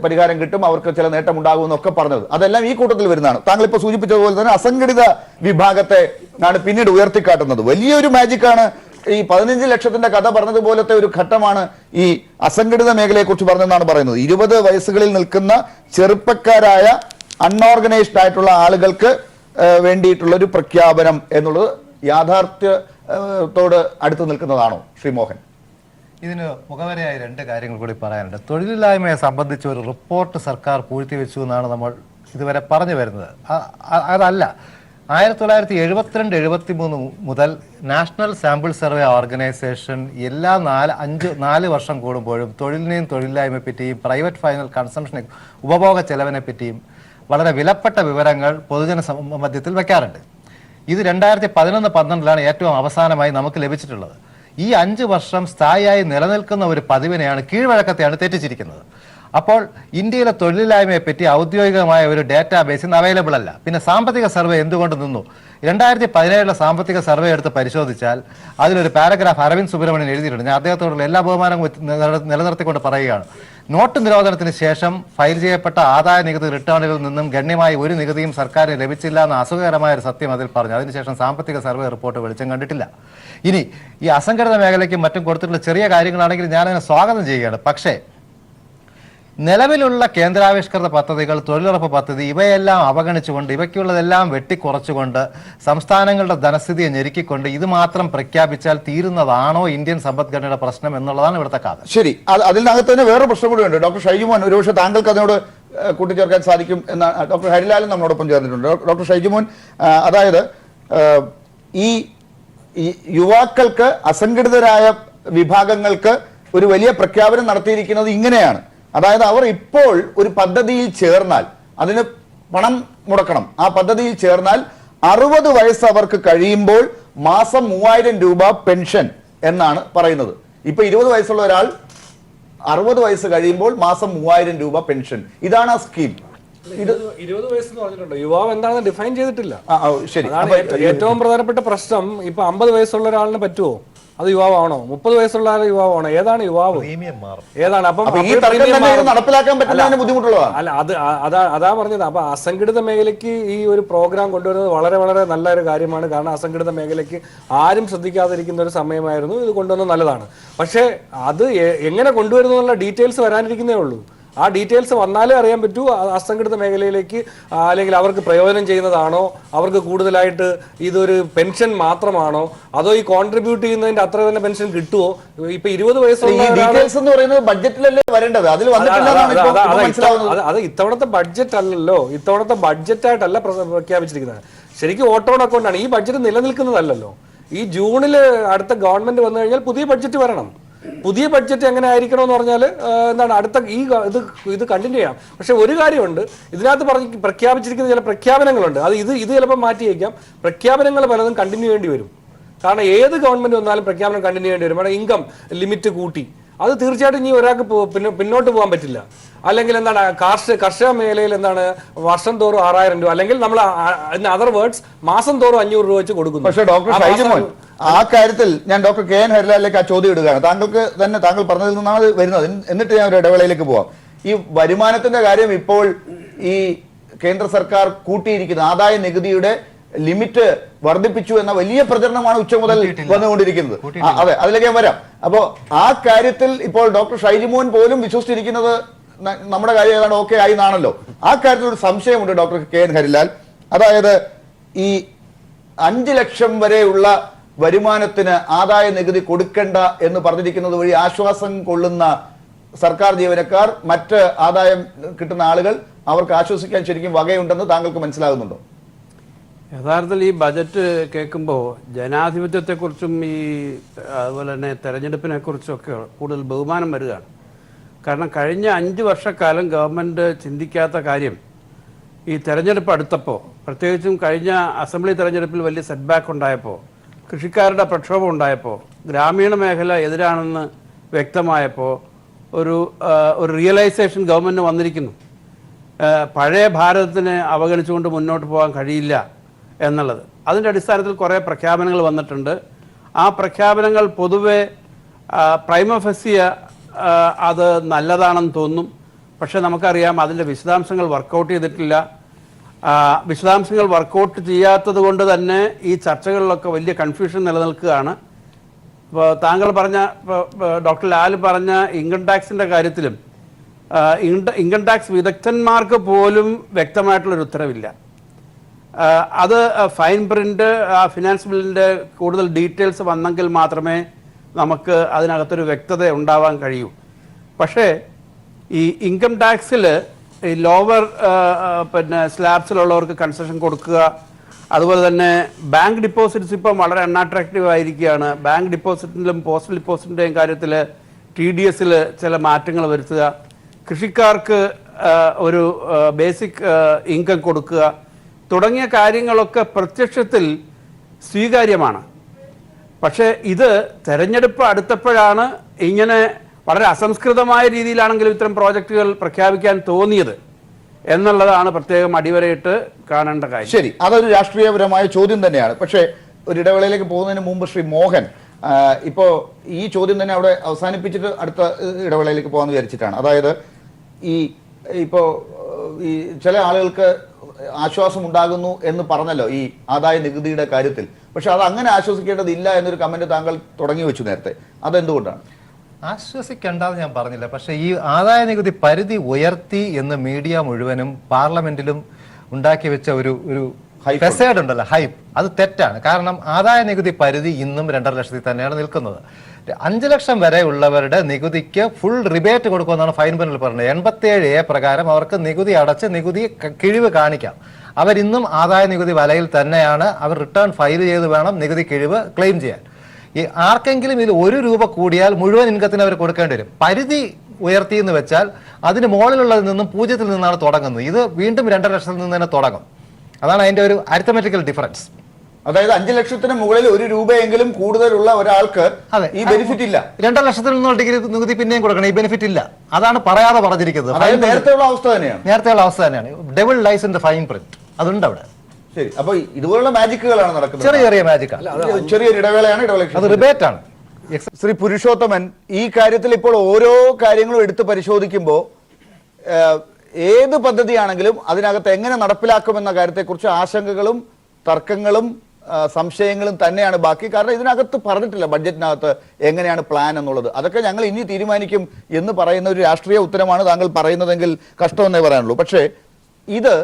പരിഹാരം കിട്ടും, അവർക്ക് ചില നേട്ടം ഉണ്ടാകുമെന്നൊക്കെ പറഞ്ഞത്. അതെല്ലാം ഈ കൂട്ടത്തിൽ വരുന്നതാണ്. താങ്കൾ ഇപ്പോൾ സൂചിപ്പിച്ചതുപോലെ തന്നെ അസംഘടിത വിഭാഗത്തെ ആണ് പിന്നീട് ഉയർത്തിക്കാട്ടുന്നത്. വലിയൊരു മാജിക്കാണ്. ഈ 15 ലക്ഷത്തിന്റെ കഥ പറഞ്ഞതുപോലത്തെ ഒരു ഘട്ടമാണ് ഈ അസംഘടിത മേഖലയെക്കുറിച്ച് പറഞ്ഞതെന്നാണ് പറയുന്നത്. 20 വയസ്സുകളിൽ നിൽക്കുന്ന ചെറുപ്പക്കാരായ അൺഓർഗനൈസ്ഡ് ആയിട്ടുള്ള ആളുകൾക്ക് വേണ്ടിയിട്ടുള്ള ഒരു പ്രഖ്യാപനം എന്നുള്ളത് യാഥാർത്ഥ്യത്തോട് അടുത്ത് നിൽക്കുന്നതാണോ ശ്രീ മോഹൻ?
ഇതിന് മുഖവരയായി 2 കാര്യങ്ങൾ കൂടി പറയാനുണ്ട്. തൊഴിലില്ലായ്മയെ സംബന്ധിച്ച് ഒരു റിപ്പോർട്ട് സർക്കാർ പൂഴ്ത്തിവെച്ചു എന്നാണ് നമ്മൾ ഇതുവരെ പറഞ്ഞു വരുന്നത്. അതല്ല, 1972-73 മുതൽ നാഷണൽ സാമ്പിൾ സർവേ ഓർഗനൈസേഷൻ എല്ലാ 4 വർഷം കൂടുമ്പോഴും തൊഴിലിനെയും തൊഴിലില്ലായ്മയെ പറ്റിയും പ്രൈവറ്റ് ഫൈനൽ കൺസംഷൻ ഉപഭോഗ ചെലവിനെ പറ്റിയും വളരെ വിലപ്പെട്ട വിവരങ്ങൾ പൊതുജന മധ്യത്തിൽ വെക്കാറുണ്ട്. ഇത് 2011-12 ഏറ്റവും അവസാനമായി നമുക്ക് ലഭിച്ചിട്ടുള്ളത്. ഈ 5 വർഷം സ്ഥായിയായി നിലനിൽക്കുന്ന ഒരു പതിവിനെയാണ്, കീഴ്വഴക്കത്തെയാണ് തെറ്റിച്ചിരിക്കുന്നത്. അപ്പോൾ ഇന്ത്യയിലെ തൊഴിലില്ലായ്മയെ പറ്റി ഔദ്യോഗികമായ ഒരു ഡാറ്റാബേസ് ഇന്ന് അവൈലബിൾ അല്ല. പിന്നെ സാമ്പത്തിക സർവേ എന്തുകൊണ്ട് നിന്നു? 2017 സാമ്പത്തിക സർവേ എടുത്ത് പരിശോധിച്ചാൽ അതിലൊരു പാരഗ്രാഫ് അരവിന്ദ് സുബ്രഹ്മണ്യൻ എഴുതിയിട്ടുണ്ട്. ഞാൻ അദ്ദേഹത്തോടുള്ള എല്ലാ ബഹുമാനവും നിലനിർത്തിക്കൊണ്ട് പറയുകയാണ്. നോട്ട് നിരോധനത്തിന് ശേഷം ഫയൽ ചെയ്യപ്പെട്ട ആദായ നികുതി റിട്ടേണുകളിൽ നിന്നും ഗണ്യമായ ഒരു നികുതിയും സർക്കാരിന് ലഭിച്ചില്ല എന്ന അസുഖകരമായ ഒരു സത്യം അതിൽ പറഞ്ഞു. അതിനുശേഷം സാമ്പത്തിക സർവേ റിപ്പോർട്ട് വെളിച്ചം കണ്ടിട്ടില്ല. ഇനി ഈ അസംഘടിത മേഖലയ്ക്കും മറ്റും കൊടുത്തിട്ടുള്ള ചെറിയ കാര്യങ്ങളാണെങ്കിൽ ഞാനതിനെ സ്വാഗതം ചെയ്യുകയാണ്. പക്ഷേ നിലവിലുള്ള കേന്ദ്രാവിഷ്കൃത പദ്ധതികൾ, തൊഴിലുറപ്പ് പദ്ധതി ഇവയെല്ലാം അവഗണിച്ചുകൊണ്ട്, ഇവയ്ക്കുള്ളതെല്ലാം വെട്ടിക്കുറച്ചുകൊണ്ട്, സംസ്ഥാനങ്ങളുടെ ധനസ്ഥിതിയെ ഞെരുക്കിക്കൊണ്ട് ഇത് മാത്രം പ്രഖ്യാപിച്ചാൽ തീരുന്നതാണോ ഇന്ത്യൻ സമ്പദ്ഘടനയുടെ പ്രശ്നം എന്നുള്ളതാണ് ഇവിടുത്തെ കഥ.
ശരി, അതിനകത്ത് തന്നെ വേറെ പ്രശ്നം കൂടിയുണ്ട്. ഡോക്ടർ ഷൈജുമോൻ, ഒരുപക്ഷെ താങ്കൾക്ക് അതിനോട് കൂട്ടിച്ചേർക്കാൻ സാധിക്കും എന്ന ഡോക്ടർ ഹരിലാലും നമ്മളോടൊപ്പം ചേർന്നിട്ടുണ്ട്. ഡോക്ടർ ഷൈജുമോൻ, അതായത് ഈ യുവാക്കൾക്ക്, അസംഘടിതരായ വിഭാഗങ്ങൾക്ക് ഒരു വലിയ പ്രഖ്യാപനം നടത്തിയിരിക്കുന്നത് ഇങ്ങനെയാണ്. അതായത് അവർ ഇപ്പോൾ ഒരു പദ്ധതിയിൽ ചേർന്നാൽ, അതിന് പണം മുടക്കണം, ആ പദ്ധതിയിൽ ചേർന്നാൽ 60 വയസ്സ് അവർക്ക് കഴിയുമ്പോൾ മാസം 3000 രൂപ പെൻഷൻ എന്നാണ് പറയുന്നത്. ഇപ്പൊ 20 വയസ്സുള്ള ഒരാൾ 60 വയസ്സ് കഴിയുമ്പോൾ മാസം 3000 രൂപ പെൻഷൻ, ഇതാണ് ആ സ്കീം.
20 വയസ്സെന്ന് പറഞ്ഞിട്ടുണ്ട്, യുവാവ് എന്താണെന്ന് ഡിഫൈൻ ചെയ്തിട്ടില്ല.
ശരി,
ഏറ്റവും പ്രധാനപ്പെട്ട പ്രശ്നം, ഇപ്പൊ 50 വയസ്സുള്ള ഒരാളിന് പറ്റുമോ? അത് യുവാവാണോ? 30 വയസ്സുള്ള ആൾ യുവാവാണോ? ഏതാണ് യുവാവ്? ഏതാണ്?
നടപ്പിലാക്കാൻ പറ്റുന്നതിന് ബുദ്ധിമുട്ടുള്ളതാണ്.
അല്ല, അതാ പറഞ്ഞത്. അപ്പൊ അസംഘടിത മേഖലയ്ക്ക് ഈ ഒരു പ്രോഗ്രാം കൊണ്ടുവരുന്നത് വളരെ വളരെ നല്ല ഒരു കാര്യമാണ്. കാരണം അസംഘടിത മേഖലയ്ക്ക് ആരും ശ്രദ്ധിക്കാതിരിക്കുന്ന ഒരു സമയമായിരുന്നു, ഇത് കൊണ്ടുവന്നത് നല്ലതാണ്. പക്ഷേ അത് എങ്ങനെ കൊണ്ടുവരുന്നു എന്നുള്ള ഡീറ്റെയിൽസ് വരാനിരിക്കുന്നേ ഉള്ളൂ. ആ ഡീറ്റെയിൽസ് വന്നാലേ അറിയാൻ പറ്റൂ അസംഘടിത മേഖലയിലേക്ക്, അല്ലെങ്കിൽ അവർക്ക് പ്രയോജനം ചെയ്യുന്നതാണോ, അവർക്ക് കൂടുതലായിട്ട് ഇതൊരു പെൻഷൻ മാത്രമാണോ, അതോ ഈ കോൺട്രിബ്യൂട്ട് ചെയ്യുന്നതിന്റെ അത്ര തന്നെ പെൻഷൻ കിട്ടുമോ? ഇപ്പൊ 20 വയസ്സുള്ള
ബഡ്ജറ്റിലല്ലേ വരേണ്ടത്, അതിൽ
അത് ഇത്തവണത്തെ ബഡ്ജറ്റ് അല്ലല്ലോ, ഇത്തവണത്തെ ബഡ്ജറ്റായിട്ടല്ല പ്രഖ്യാപിച്ചിരിക്കുന്നത്. ശരിക്കും ഓട്ടോ ഓൺ അക്കൗണ്ടാണ്. ഈ ബഡ്ജറ്റ് നിലനിൽക്കുന്നതല്ലോ. ഈ ജൂണിൽ അടുത്ത ഗവൺമെന്റ് വന്നു കഴിഞ്ഞാൽ പുതിയ ബഡ്ജറ്റ് വരണം. പുതിയ ബഡ്ജറ്റ് എങ്ങനെ ആയിരിക്കണം എന്ന് പറഞ്ഞാൽ എന്താണ്, അടുത്ത ഇത് കണ്ടിന്യൂ ചെയ്യാം. പക്ഷെ ഒരു കാര്യമുണ്ട്, ഇതിനകത്ത് പ്രഖ്യാപിച്ചിരിക്കുന്ന ചില പ്രഖ്യാപനങ്ങളുണ്ട്. അത് ഇത് ചിലപ്പോൾ മാറ്റിയേക്കാം. പ്രഖ്യാപനങ്ങൾ പലതും കണ്ടിന്യൂ ചെയ്യേണ്ടി വരും. കാരണം ഏത് ഗവൺമെന്റ് വന്നാലും പ്രഖ്യാപനം കണ്ടിന്യൂ ചെയ്യേണ്ടി വരും. അവിടെ ഇൻകം ലിമിറ്റ് കൂട്ടി, അത് തീർച്ചയായിട്ടും ഇനി ഒരാൾക്ക് പിന്നോട്ട് പോകാൻ പറ്റില്ല. അല്ലെങ്കിൽ എന്താണ്, കർഷക മേഖലയിൽ എന്താണ്, വർഷം തോറും 6000 രൂപ, അല്ലെങ്കിൽ നമ്മൾ അതർ വേർഡ്സ് മാസം തോറും 500 രൂപ വെച്ച് കൊടുക്കുന്നു.
പക്ഷേ ഡോക്ടർ ഷൈജുമോൻ, ആ കാര്യത്തിൽ ഞാൻ ഡോക്ടർ KN ഹരിലാലിലേക്ക് ആ ചോദ്യം ഇടുകയാണ്. താങ്കൾ പറഞ്ഞതിൽ നിന്നാണ് വരുന്നത്. എന്നിട്ട് ഞാൻ ഒരു ഇടവേളയിലേക്ക് പോവാം. ഈ വരുമാനത്തിന്റെ കാര്യം ഇപ്പോൾ ഈ കേന്ദ്ര സർക്കാർ കൂട്ടിയിരിക്കുന്നത്, ആദായ നികുതിയുടെ ലിമിറ്റ് വർദ്ധിപ്പിച്ചു എന്ന വലിയ പ്രചരണമാണ് ഉച്ച മുതൽ വന്നുകൊണ്ടിരിക്കുന്നത്. അതെ, അതിലേക്ക് ഞാൻ വരാം. അപ്പോ ആ കാര്യത്തിൽ ഇപ്പോൾ ഡോക്ടർ ഷൈജുമോൻ പോലും വിശ്വസിച്ചിരിക്കുന്നത് നമ്മുടെ കാര്യം ഏതാണ്ട് ഓക്കെ ആയി എന്നാണല്ലോ. ആ കാര്യത്തിൽ ഒരു സംശയമുണ്ട് ഡോക്ടർ KN ഹരിലാൽ. അതായത് ഈ 5 ലക്ഷം വരെയുള്ള വരുമാനത്തിന് ആദായ നികുതി കൊടുക്കണ്ട എന്ന് പറഞ്ഞിരിക്കുന്നത് വഴി ആശ്വാസം കൊള്ളുന്ന സർക്കാർ ജീവനക്കാർ, മറ്റ് ആദായം കിട്ടുന്ന ആളുകൾ, അവർക്ക് ആശ്വസിക്കാൻ ശരിക്കും വകയുണ്ടെന്ന് താങ്കൾക്ക് മനസ്സിലാകുന്നുണ്ടോ?
യഥാർത്ഥത്തിൽ ഈ ബജറ്റ് കേൾക്കുമ്പോൾ ജനാധിപത്യത്തെക്കുറിച്ചും അതുപോലെ തന്നെ തെരഞ്ഞെടുപ്പിനെ കുറിച്ചൊക്കെ കൂടുതൽ ബഹുമാനം വരികയാണ്. കാരണം കഴിഞ്ഞ 5 വർഷക്കാലം ഗവൺമെൻറ് ചിന്തിക്കാത്ത കാര്യം ഈ തെരഞ്ഞെടുപ്പ് അടുത്തപ്പോൾ, പ്രത്യേകിച്ചും കഴിഞ്ഞ അസംബ്ലി തെരഞ്ഞെടുപ്പിൽ വലിയ സെറ്റ് ബാക്ക് ഉണ്ടായപ്പോൾ, കൃഷിക്കാരുടെ പ്രക്ഷോഭം ഉണ്ടായപ്പോൾ, ഗ്രാമീണ മേഖല എതിരാണെന്ന് വ്യക്തമായപ്പോൾ ഒരു റിയലൈസേഷൻ ഗവൺമെൻറ് വന്നിരിക്കുന്നു. പഴയ ഭാരതത്തിനെ അവഗണിച്ചുകൊണ്ട് മുന്നോട്ട് പോകാൻ കഴിയില്ല എന്നുള്ളത്. അതിൻ്റെ അടിസ്ഥാനത്തിൽ കുറേ പ്രഖ്യാപനങ്ങൾ വന്നിട്ടുണ്ട്. ആ പ്രഖ്യാപനങ്ങൾ പൊതുവെ പ്രൈമ ഫെസിയ അത് നല്ലതാണെന്ന് തോന്നും. പക്ഷേ നമുക്കറിയാം അതിൻ്റെ വിശദാംശങ്ങൾ വർക്കൗട്ട് ചെയ്തിട്ടില്ല. വിശദാംശങ്ങൾ വർക്കൗട്ട് ചെയ്യാത്തത് കൊണ്ട് തന്നെ ഈ ചർച്ചകളിലൊക്കെ വലിയ കൺഫ്യൂഷൻ നിലനിൽക്കുകയാണ്. ഇപ്പോൾ താങ്കൾ പറഞ്ഞ, ഡോക്ടർ ലാൽ പറഞ്ഞ ഇൻകം ടാക്സിൻ്റെ കാര്യത്തിലും ഇൻകം ടാക്സ് വിദഗ്ധന്മാർക്ക് പോലും വ്യക്തമായിട്ടുള്ളൊരു ഉത്തരവില്ല. അത് ഫൈൻ പ്രിൻ്റ്, ഫിനാൻസ് ബില്ലിൻ്റെ കൂടുതൽ ഡീറ്റെയിൽസ് വന്നെങ്കിൽ മാത്രമേ നമുക്ക് അതിനകത്തൊരു വ്യക്തത ഉണ്ടാവാൻ കഴിയൂ. പക്ഷേ ഈ ഇൻകം ടാക്സിൽ ഈ ലോവർ സ്ലാബ്സിലുള്ളവർക്ക് കൺസെഷൻ കൊടുക്കുക, അതുപോലെ തന്നെ ബാങ്ക് ഡിപ്പോസിറ്റ്സ് ഇപ്പം വളരെ അൺഅട്രാക്റ്റീവ് ആയിരിക്കുകയാണ്. ബാങ്ക് ഡിപ്പോസിറ്റിലും പോസ്റ്റൽ ഡിപ്പോസിറ്റിൻ്റെയും കാര്യത്തിൽ TDSൽ ചില മാറ്റങ്ങൾ വരുത്തുക, കൃഷിക്കാർക്ക് ഒരു ബേസിക് ഇൻകം കൊടുക്കുക തുടങ്ങിയ കാര്യങ്ങളൊക്കെ പ്രത്യക്ഷത്തിൽ സ്വീകാര്യമാണ്. പക്ഷേ ഇത് തെരഞ്ഞെടുപ്പ് അടുത്തപ്പോഴാണ് ഇങ്ങനെ വളരെ അസംസ്കൃതമായ രീതിയിലാണെങ്കിലും ഇത്തരം പ്രോജക്റ്റുകൾ പ്രഖ്യാപിക്കാൻ തോന്നിയത് എന്നുള്ളതാണ് പ്രത്യേകം അടിവരയിട്ട് കാണേണ്ട കാര്യം.
ശരി, അതൊരു രാഷ്ട്രീയപരമായ ചോദ്യം തന്നെയാണ്. പക്ഷേ ഒരു ഇടവേളയിലേക്ക് പോകുന്നതിന് മുമ്പ് ശ്രീ മോഹൻ, ഇപ്പോൾ ഈ ചോദ്യം തന്നെ അവിടെ അവസാനിപ്പിച്ചിട്ട് അടുത്ത ഇടവേളയിലേക്ക് പോകാമെന്ന് വിചാരിച്ചിട്ടാണ്. അതായത് ഇപ്പോൾ ഈ ചില ആളുകൾക്ക് ആശ്വാസം ഉണ്ടാകുന്നു എന്ന് പറഞ്ഞല്ലോ ഈ ആദായ നികുതിയുടെ കാര്യത്തിൽ. പക്ഷെ അത് അങ്ങനെ ആശ്വസിക്കേണ്ടതില്ല എന്നൊരു കമന്റ് താങ്കൾ തുടങ്ങി വെച്ചു നേരത്തെ. അതെന്തുകൊണ്ടാണ്?
ആശ്വസിക്കേണ്ടെന്ന് ഞാൻ പറഞ്ഞില്ല. പക്ഷെ ഈ ആദായ നികുതി പരിധി ഉയർത്തി എന്ന് മീഡിയ മുഴുവനും പാർലമെന്റിലും ഉണ്ടാക്കി വെച്ച ഒരു ഫെസേഡ് ഉണ്ടല്ലോ, ഹൈപ്പ്, അത് തെറ്റാണ്. കാരണം ആദായ നികുതി പരിധി ഇന്നും 2.5 ലക്ഷത്തിൽ തന്നെയാണ് നിൽക്കുന്നത്. 5 ലക്ഷം വരെ ഉള്ളവരുടെ നികുതിക്ക് ഫുൾ റിബേറ്റ് കൊടുക്കുമെന്നാണ് ഫൈൻ ബില്ലിൽ പറഞ്ഞത്. 87A പ്രകാരം അവർക്ക് നികുതി അടച്ച് നികുതി കിഴിവ് കാണിക്കാം. അവരിന്നും ആദായ നികുതി വലയിൽ തന്നെയാണ്. അവർ റിട്ടേൺ ഫയൽ ചെയ്ത് വേണം നികുതി കിഴിവ് ക്ലെയിം ചെയ്യാൻ. ഈ ആർക്കെങ്കിലും ഇതിൽ 1 രൂപ കൂടിയാൽ മുഴുവൻ ഇൻകത്തിന് അവർ കൊടുക്കേണ്ടി വരും. പരിധി ഉയർത്തി എന്ന് വെച്ചാൽ അതിന് മുകളിലുള്ളതിൽ നിന്നും 0-ൽ നിന്നാണ് തുടങ്ങുന്നത്. ഇത് വീണ്ടും 2.5 ലക്ഷത്തിൽ നിന്ന് തന്നെ തുടങ്ങും. അതാണ് അതിന്റെ ഒരു അരിത്തമെറ്റിക്കൽ ഡിഫറൻസ്.
അതായത് 5 ലക്ഷത്തിന് മുകളിൽ 1 രൂപയെങ്കിലും കൂടുതലുള്ള ഒരാൾക്ക് ഈ ബെനിഫിറ്റ് ഇല്ല.
2.5 ലക്ഷത്തിൽ നിന്നുള്ള ഡിഗ്രി നികുതി പിന്നെയും കൊടുക്കണം, ഈ ബെനിഫിറ്റ് ഇല്ല. അതാണ് പറയാതെ പറഞ്ഞിരിക്കുന്നത്.
നേരത്തെയുള്ള അവസ്ഥ തന്നെയാണ്.
നേരത്തെയുള്ള അവസ്ഥ തന്നെയാണ്. ഡബിൾ ലൈസൻസ് ഫൈൻ പ്രിന്റ് അതുണ്ട് അവിടെ.
ശരി, അപ്പൊ ഇതുപോലുള്ള മാജിക്കുകളാണ് നടക്കുന്നത്.
ചെറിയ ചെറിയ മാജിക്കാണ്,
ചെറിയൊരു ഇടവേളയാണ്.
അത് റിബേറ്റ് ആണ്.
ശ്രീ പുരുഷോത്തമൻ, ഈ കാര്യത്തിൽ ഇപ്പോൾ ഓരോ കാര്യങ്ങളും എടുത്ത് പരിശോധിക്കുമ്പോൾ ഏത് പദ്ധതിയാണെങ്കിലും അതിനകത്ത് എങ്ങനെ നടപ്പിലാക്കുമെന്ന കാര്യത്തെക്കുറിച്ച് ആശങ്കകളും തർക്കങ്ങളും സംശയങ്ങളും തന്നെയാണ് ബാക്കി. കാരണം ഇതിനകത്ത് പറഞ്ഞിട്ടില്ല ബഡ്ജറ്റിനകത്ത് എങ്ങനെയാണ് പ്ലാൻ എന്നുള്ളത്. അതൊക്കെ ഞങ്ങൾ ഇനി തീരുമാനിക്കും എന്ന് പറയുന്ന ഒരു രാഷ്ട്രീയ ഉത്തരമാണ് താങ്കൾ പറയുന്നതെങ്കിൽ കഷ്ടമെന്നേ പറയാനുള്ളൂ. പക്ഷേ ഇത്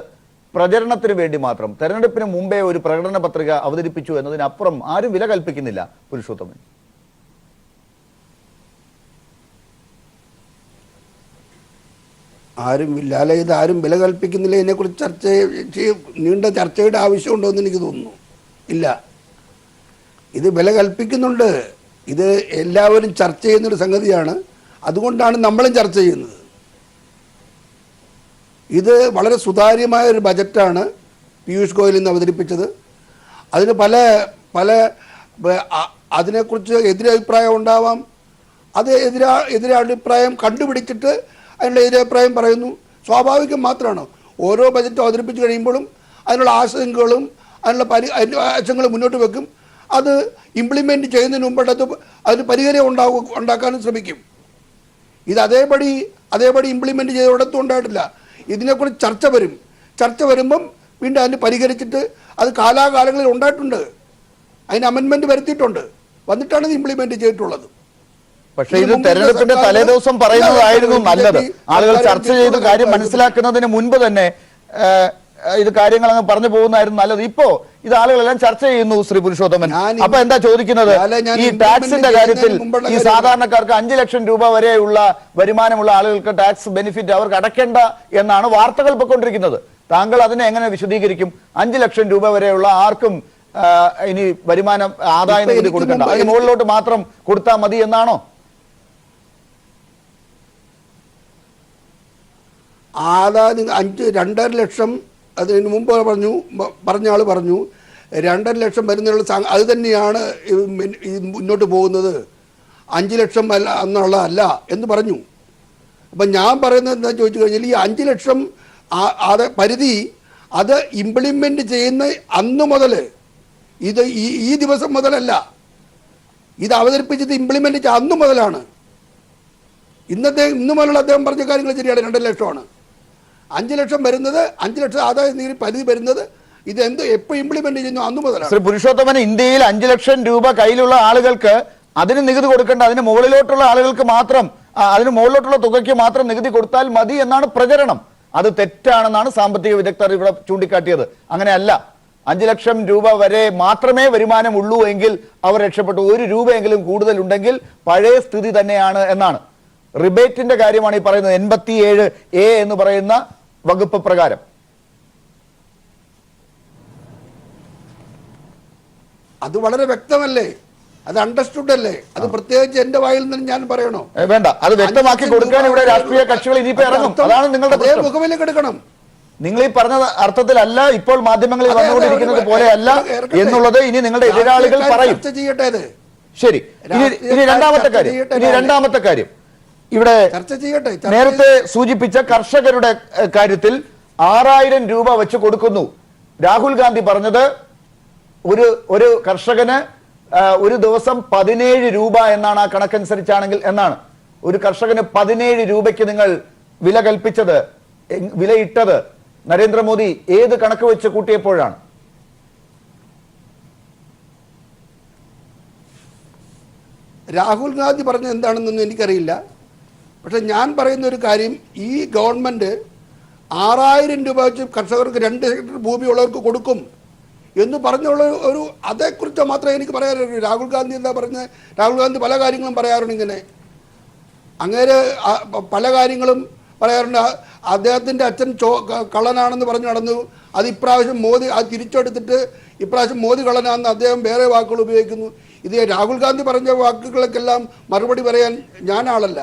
പ്രചരണത്തിന് വേണ്ടി മാത്രം തെരഞ്ഞെടുപ്പിന് മുമ്പേ ഒരു പ്രകടന പത്രിക അവതരിപ്പിച്ചു എന്നതിനപ്പുറം ആരും വില കൽപ്പിക്കുന്നില്ല. പുരുഷോത്തമൻ,
ആരും വില കൽപ്പിക്കുന്നില്ല. ഇതിനെക്കുറിച്ച് നീണ്ട ചർച്ചയുടെ ആവശ്യമുണ്ടോ എന്ന് എനിക്ക് തോന്നുന്നു. ഇല്ല, ഇത് വില കൽപ്പിക്കുന്നുണ്ട്. ഇത് എല്ലാവരും ചർച്ച ചെയ്യുന്നൊരു സംഗതിയാണ്. അതുകൊണ്ടാണ് നമ്മളും ചർച്ച ചെയ്യുന്നത്. ഇത് വളരെ സുതാര്യമായ ഒരു ബജറ്റാണ് പീയൂഷ് ഗോയൽ ഇന്ന് അവതരിപ്പിച്ചത്. അതിന് പല അതിനെക്കുറിച്ച് എതിരഭിപ്രായം ഉണ്ടാവാം. അത് എതിരഭിപ്രായം കണ്ടുപിടിച്ചിട്ട് അതിനുള്ള എതിരഭിപ്രായം പറയുന്നു. സ്വാഭാവികം മാത്രമാണ്. ഓരോ ബജറ്റ് അവതരിപ്പിച്ച് കഴിയുമ്പോഴും അതിനുള്ള ആശങ്കകളും അതിനുള്ള ആശങ്കകൾ മുന്നോട്ട് വെക്കും. അത് ഇംപ്ലിമെൻറ്റ് ചെയ്യുന്നതിന് മുമ്പ് അതിന് പരിഹാരം ഉണ്ടാക്കാനും ശ്രമിക്കും. ഇത് അതേപടി ഇംപ്ലിമെൻറ്റ് ചെയ്തിടത്തും ഉണ്ടായിട്ടില്ല. ഇതിനെക്കുറിച്ച് ചർച്ച വരുമ്പം വീണ്ടും അതിന് പരിഹരിച്ചിട്ട് അത് കാലാകാലങ്ങളിൽ ഉണ്ടായിട്ടുണ്ട്. അതിന് അമെൻമെൻറ്റ് വരുത്തിയിട്ടുണ്ട്. വന്നിട്ടാണ് ഇത് ഇംപ്ലിമെൻറ്റ് ചെയ്തിട്ടുള്ളത്.
പക്ഷേ ഇത് തെരഞ്ഞെടുപ്പിന്റെ തലേദിവസം പറയുന്നതായിരുന്നു നല്ലത്. ആളുകൾ ചർച്ച ചെയ്ത് കാര്യം മനസ്സിലാക്കുന്നതിന് മുൻപ് തന്നെ ഇത് കാര്യങ്ങൾ അങ്ങ് പറഞ്ഞു പോകുന്നതായിരുന്നു നല്ലത്. ഇപ്പോ ഇത് ആളുകളെല്ലാം ചർച്ച ചെയ്യുന്നു. ശ്രീ പുരുഷോത്തമൻ, അപ്പൊ എന്താ ചോദിക്കുന്നത്? ഈ ടാക്സിന്റെ കാര്യത്തിൽ ഈ സാധാരണക്കാർക്ക് 5 ലക്ഷം രൂപ വരെയുള്ള വരുമാനമുള്ള ആളുകൾക്ക് ടാക്സ് ബെനിഫിറ്റ് അവർക്ക് അടയ്ക്കേണ്ട എന്നാണ് വാർത്തകൾ പൊയ്ക്കൊണ്ടിരിക്കുന്നത്. താങ്കൾ അതിനെ എങ്ങനെ വിശദീകരിക്കും? 5 ലക്ഷം രൂപ വരെയുള്ള ആർക്കും ഇനി വരുമാനം ആദായ നികുതി കൊടുക്കണ്ട, അതിന് മുകളിലോട്ട് മാത്രം കൊടുത്താൽ മതി എന്നാണോ?
ആദായ 2.5 ലക്ഷം അതിന് മുമ്പ് പറഞ്ഞ ആൾ പറഞ്ഞു 2.5 ലക്ഷം വരുന്നുള്ള അത് തന്നെയാണ് മുന്നോട്ട് പോകുന്നത്, 5 ലക്ഷം എന്നുള്ളതല്ല എന്ന് പറഞ്ഞു. അപ്പം ഞാൻ പറയുന്നത് എന്താ ചോദിച്ചു കഴിഞ്ഞാൽ ഈ 5 ലക്ഷം പരിധി അത് ഇംപ്ലിമെൻ്റ് ചെയ്യുന്ന അന്ന് മുതൽ, ഇത് ഈ ദിവസം മുതലല്ല, ഇത് അവതരിപ്പിച്ചത് ഇംപ്ലിമെൻ്റ് ചെയ്ത അന്ന് മുതലാണ്. ഇന്ന് മുതലുള്ള അദ്ദേഹം പറഞ്ഞ കാര്യങ്ങൾ ശരിയാണ്. 2 ലക്ഷമാണ്. 5 ലക്ഷം വരുന്നത്, 5 ലക്ഷം ആദായ നികുതി പരിധി വരുന്നത് ഇത് എപ്പോൾ ഇംപ്ലിമെന്റ് ചെയ്യുന്നു അന്ന് മുതലാണ്.
ശ്രീ പുരുഷോത്തമൻ, ഇന്ത്യയിൽ 5 ലക്ഷം രൂപ കയ്യിലുള്ള ആളുകൾക്ക് അതിന് നികുതി കൊടുക്കേണ്ട, അതിന് മുകളിലോട്ടുള്ള ആളുകൾക്ക് മാത്രം, അതിന് മുകളിലോട്ടുള്ള തുകയ്ക്ക് മാത്രം നികുതി കൊടുത്താൽ മതി എന്നാണ് പ്രചരണം. അത് തെറ്റാണെന്നാണ് സാമ്പത്തിക വിദഗ്ധർ ഇവിടെ ചൂണ്ടിക്കാട്ടിയത്. അങ്ങനെയല്ല. 5 ലക്ഷം രൂപ വരെ മാത്രമേ വരുമാനമുള്ളൂ എങ്കിൽ അവർ രക്ഷപ്പെട്ടു. 1 രൂപയെങ്കിലും കൂടുതലുണ്ടെങ്കിൽ പഴയ സ്ഥിതി തന്നെയാണ് എന്നാണ്. റിബേറ്റിന്റെ കാര്യമാണ് ഈ പറയുന്നത്. 87A എന്ന് പറയുന്ന വകുപ്പ് പ്രകാരം
അത് വളരെ വ്യക്തമല്ലേ? അത് അണ്ടർസ്റ്റുഡ് അല്ലേ? അത് പ്രത്യേകിച്ച് എന്റെ വായിൽ നിന്ന് ഞാൻ പറയണോ?
വേണ്ട, അത് വ്യക്തമാക്കി കൊടുക്കാൻ ഇവിടെ രാഷ്ട്രീയ കക്ഷികൾ ഇനിയിപ്പോ ഇറങ്ങും. അതാണ് നിങ്ങളുടെ
മുഖവിലേക്ക് എടുക്കണം.
നിങ്ങൾ ഈ പറഞ്ഞ അർത്ഥത്തിലല്ല, ഇപ്പോൾ മാധ്യമങ്ങളിൽ വന്നുകൊണ്ടിരിക്കുന്നത് പോലെയല്ല എന്നുള്ളത് ഇനി നിങ്ങളുടെ എതിരാളികൾ പറയും.
ചെയ്യട്ടെ.
ശരി, ഇനി രണ്ടാമത്തെ കാര്യം ഇവിടെ
ചർച്ച ചെയ്യട്ടെ.
നേരത്തെ സൂചിപ്പിച്ച കർഷകരുടെ കാര്യത്തിൽ 6000 രൂപ വെച്ച് കൊടുക്കുന്നു. രാഹുൽ ഗാന്ധി പറഞ്ഞത് ഒരു കർഷകന് ഒരു ദിവസം 17 രൂപ എന്നാണ്, ആ കണക്കനുസരിച്ചാണെങ്കിൽ എന്നാണ്. ഒരു കർഷകന് 17 രൂപയ്ക്ക് നിങ്ങൾ വില കൽപ്പിച്ചത്, വിലയിട്ടത് നരേന്ദ്രമോദി ഏത് കണക്ക് വെച്ച് കൂട്ടിയപ്പോഴാണ്?
രാഹുൽ ഗാന്ധി പറഞ്ഞത് എന്താണെന്നൊന്നും എനിക്കറിയില്ല. പക്ഷെ ഞാൻ പറയുന്ന ഒരു കാര്യം, ഈ ഗവൺമെൻറ് 6000 രൂപ വെച്ച് കർഷകർക്ക് 2 ഹെക്ടർ ഭൂമിയുള്ളവർക്ക് കൊടുക്കും എന്ന് പറഞ്ഞുള്ള ഒരു അതേക്കുറിച്ച് മാത്രമേ എനിക്ക് പറയാനുള്ളൂ. രാഹുൽ ഗാന്ധി എന്താ പറഞ്ഞത്? രാഹുൽ ഗാന്ധി പല കാര്യങ്ങളും പറയാറുണ്ട് ഇങ്ങനെ. അങ്ങേര് പല കാര്യങ്ങളും പറയാറുണ്ട്. അദ്ദേഹത്തിൻ്റെ അച്ഛൻ കള്ളനാണെന്ന് പറഞ്ഞു നടന്നു. അത് ഇപ്രാവശ്യം മോദി അത് തിരിച്ചെടുത്തിട്ട് ഇപ്രാവശ്യം മോദി കള്ളനാണെന്ന് അദ്ദേഹം വേറെ വാക്കുകൾ ഉപയോഗിക്കുന്നു. ഇത് രാഹുൽ ഗാന്ധി പറഞ്ഞ വാക്കുകൾക്കെല്ലാം മറുപടി പറയാൻ ഞാൻ ആളല്ല.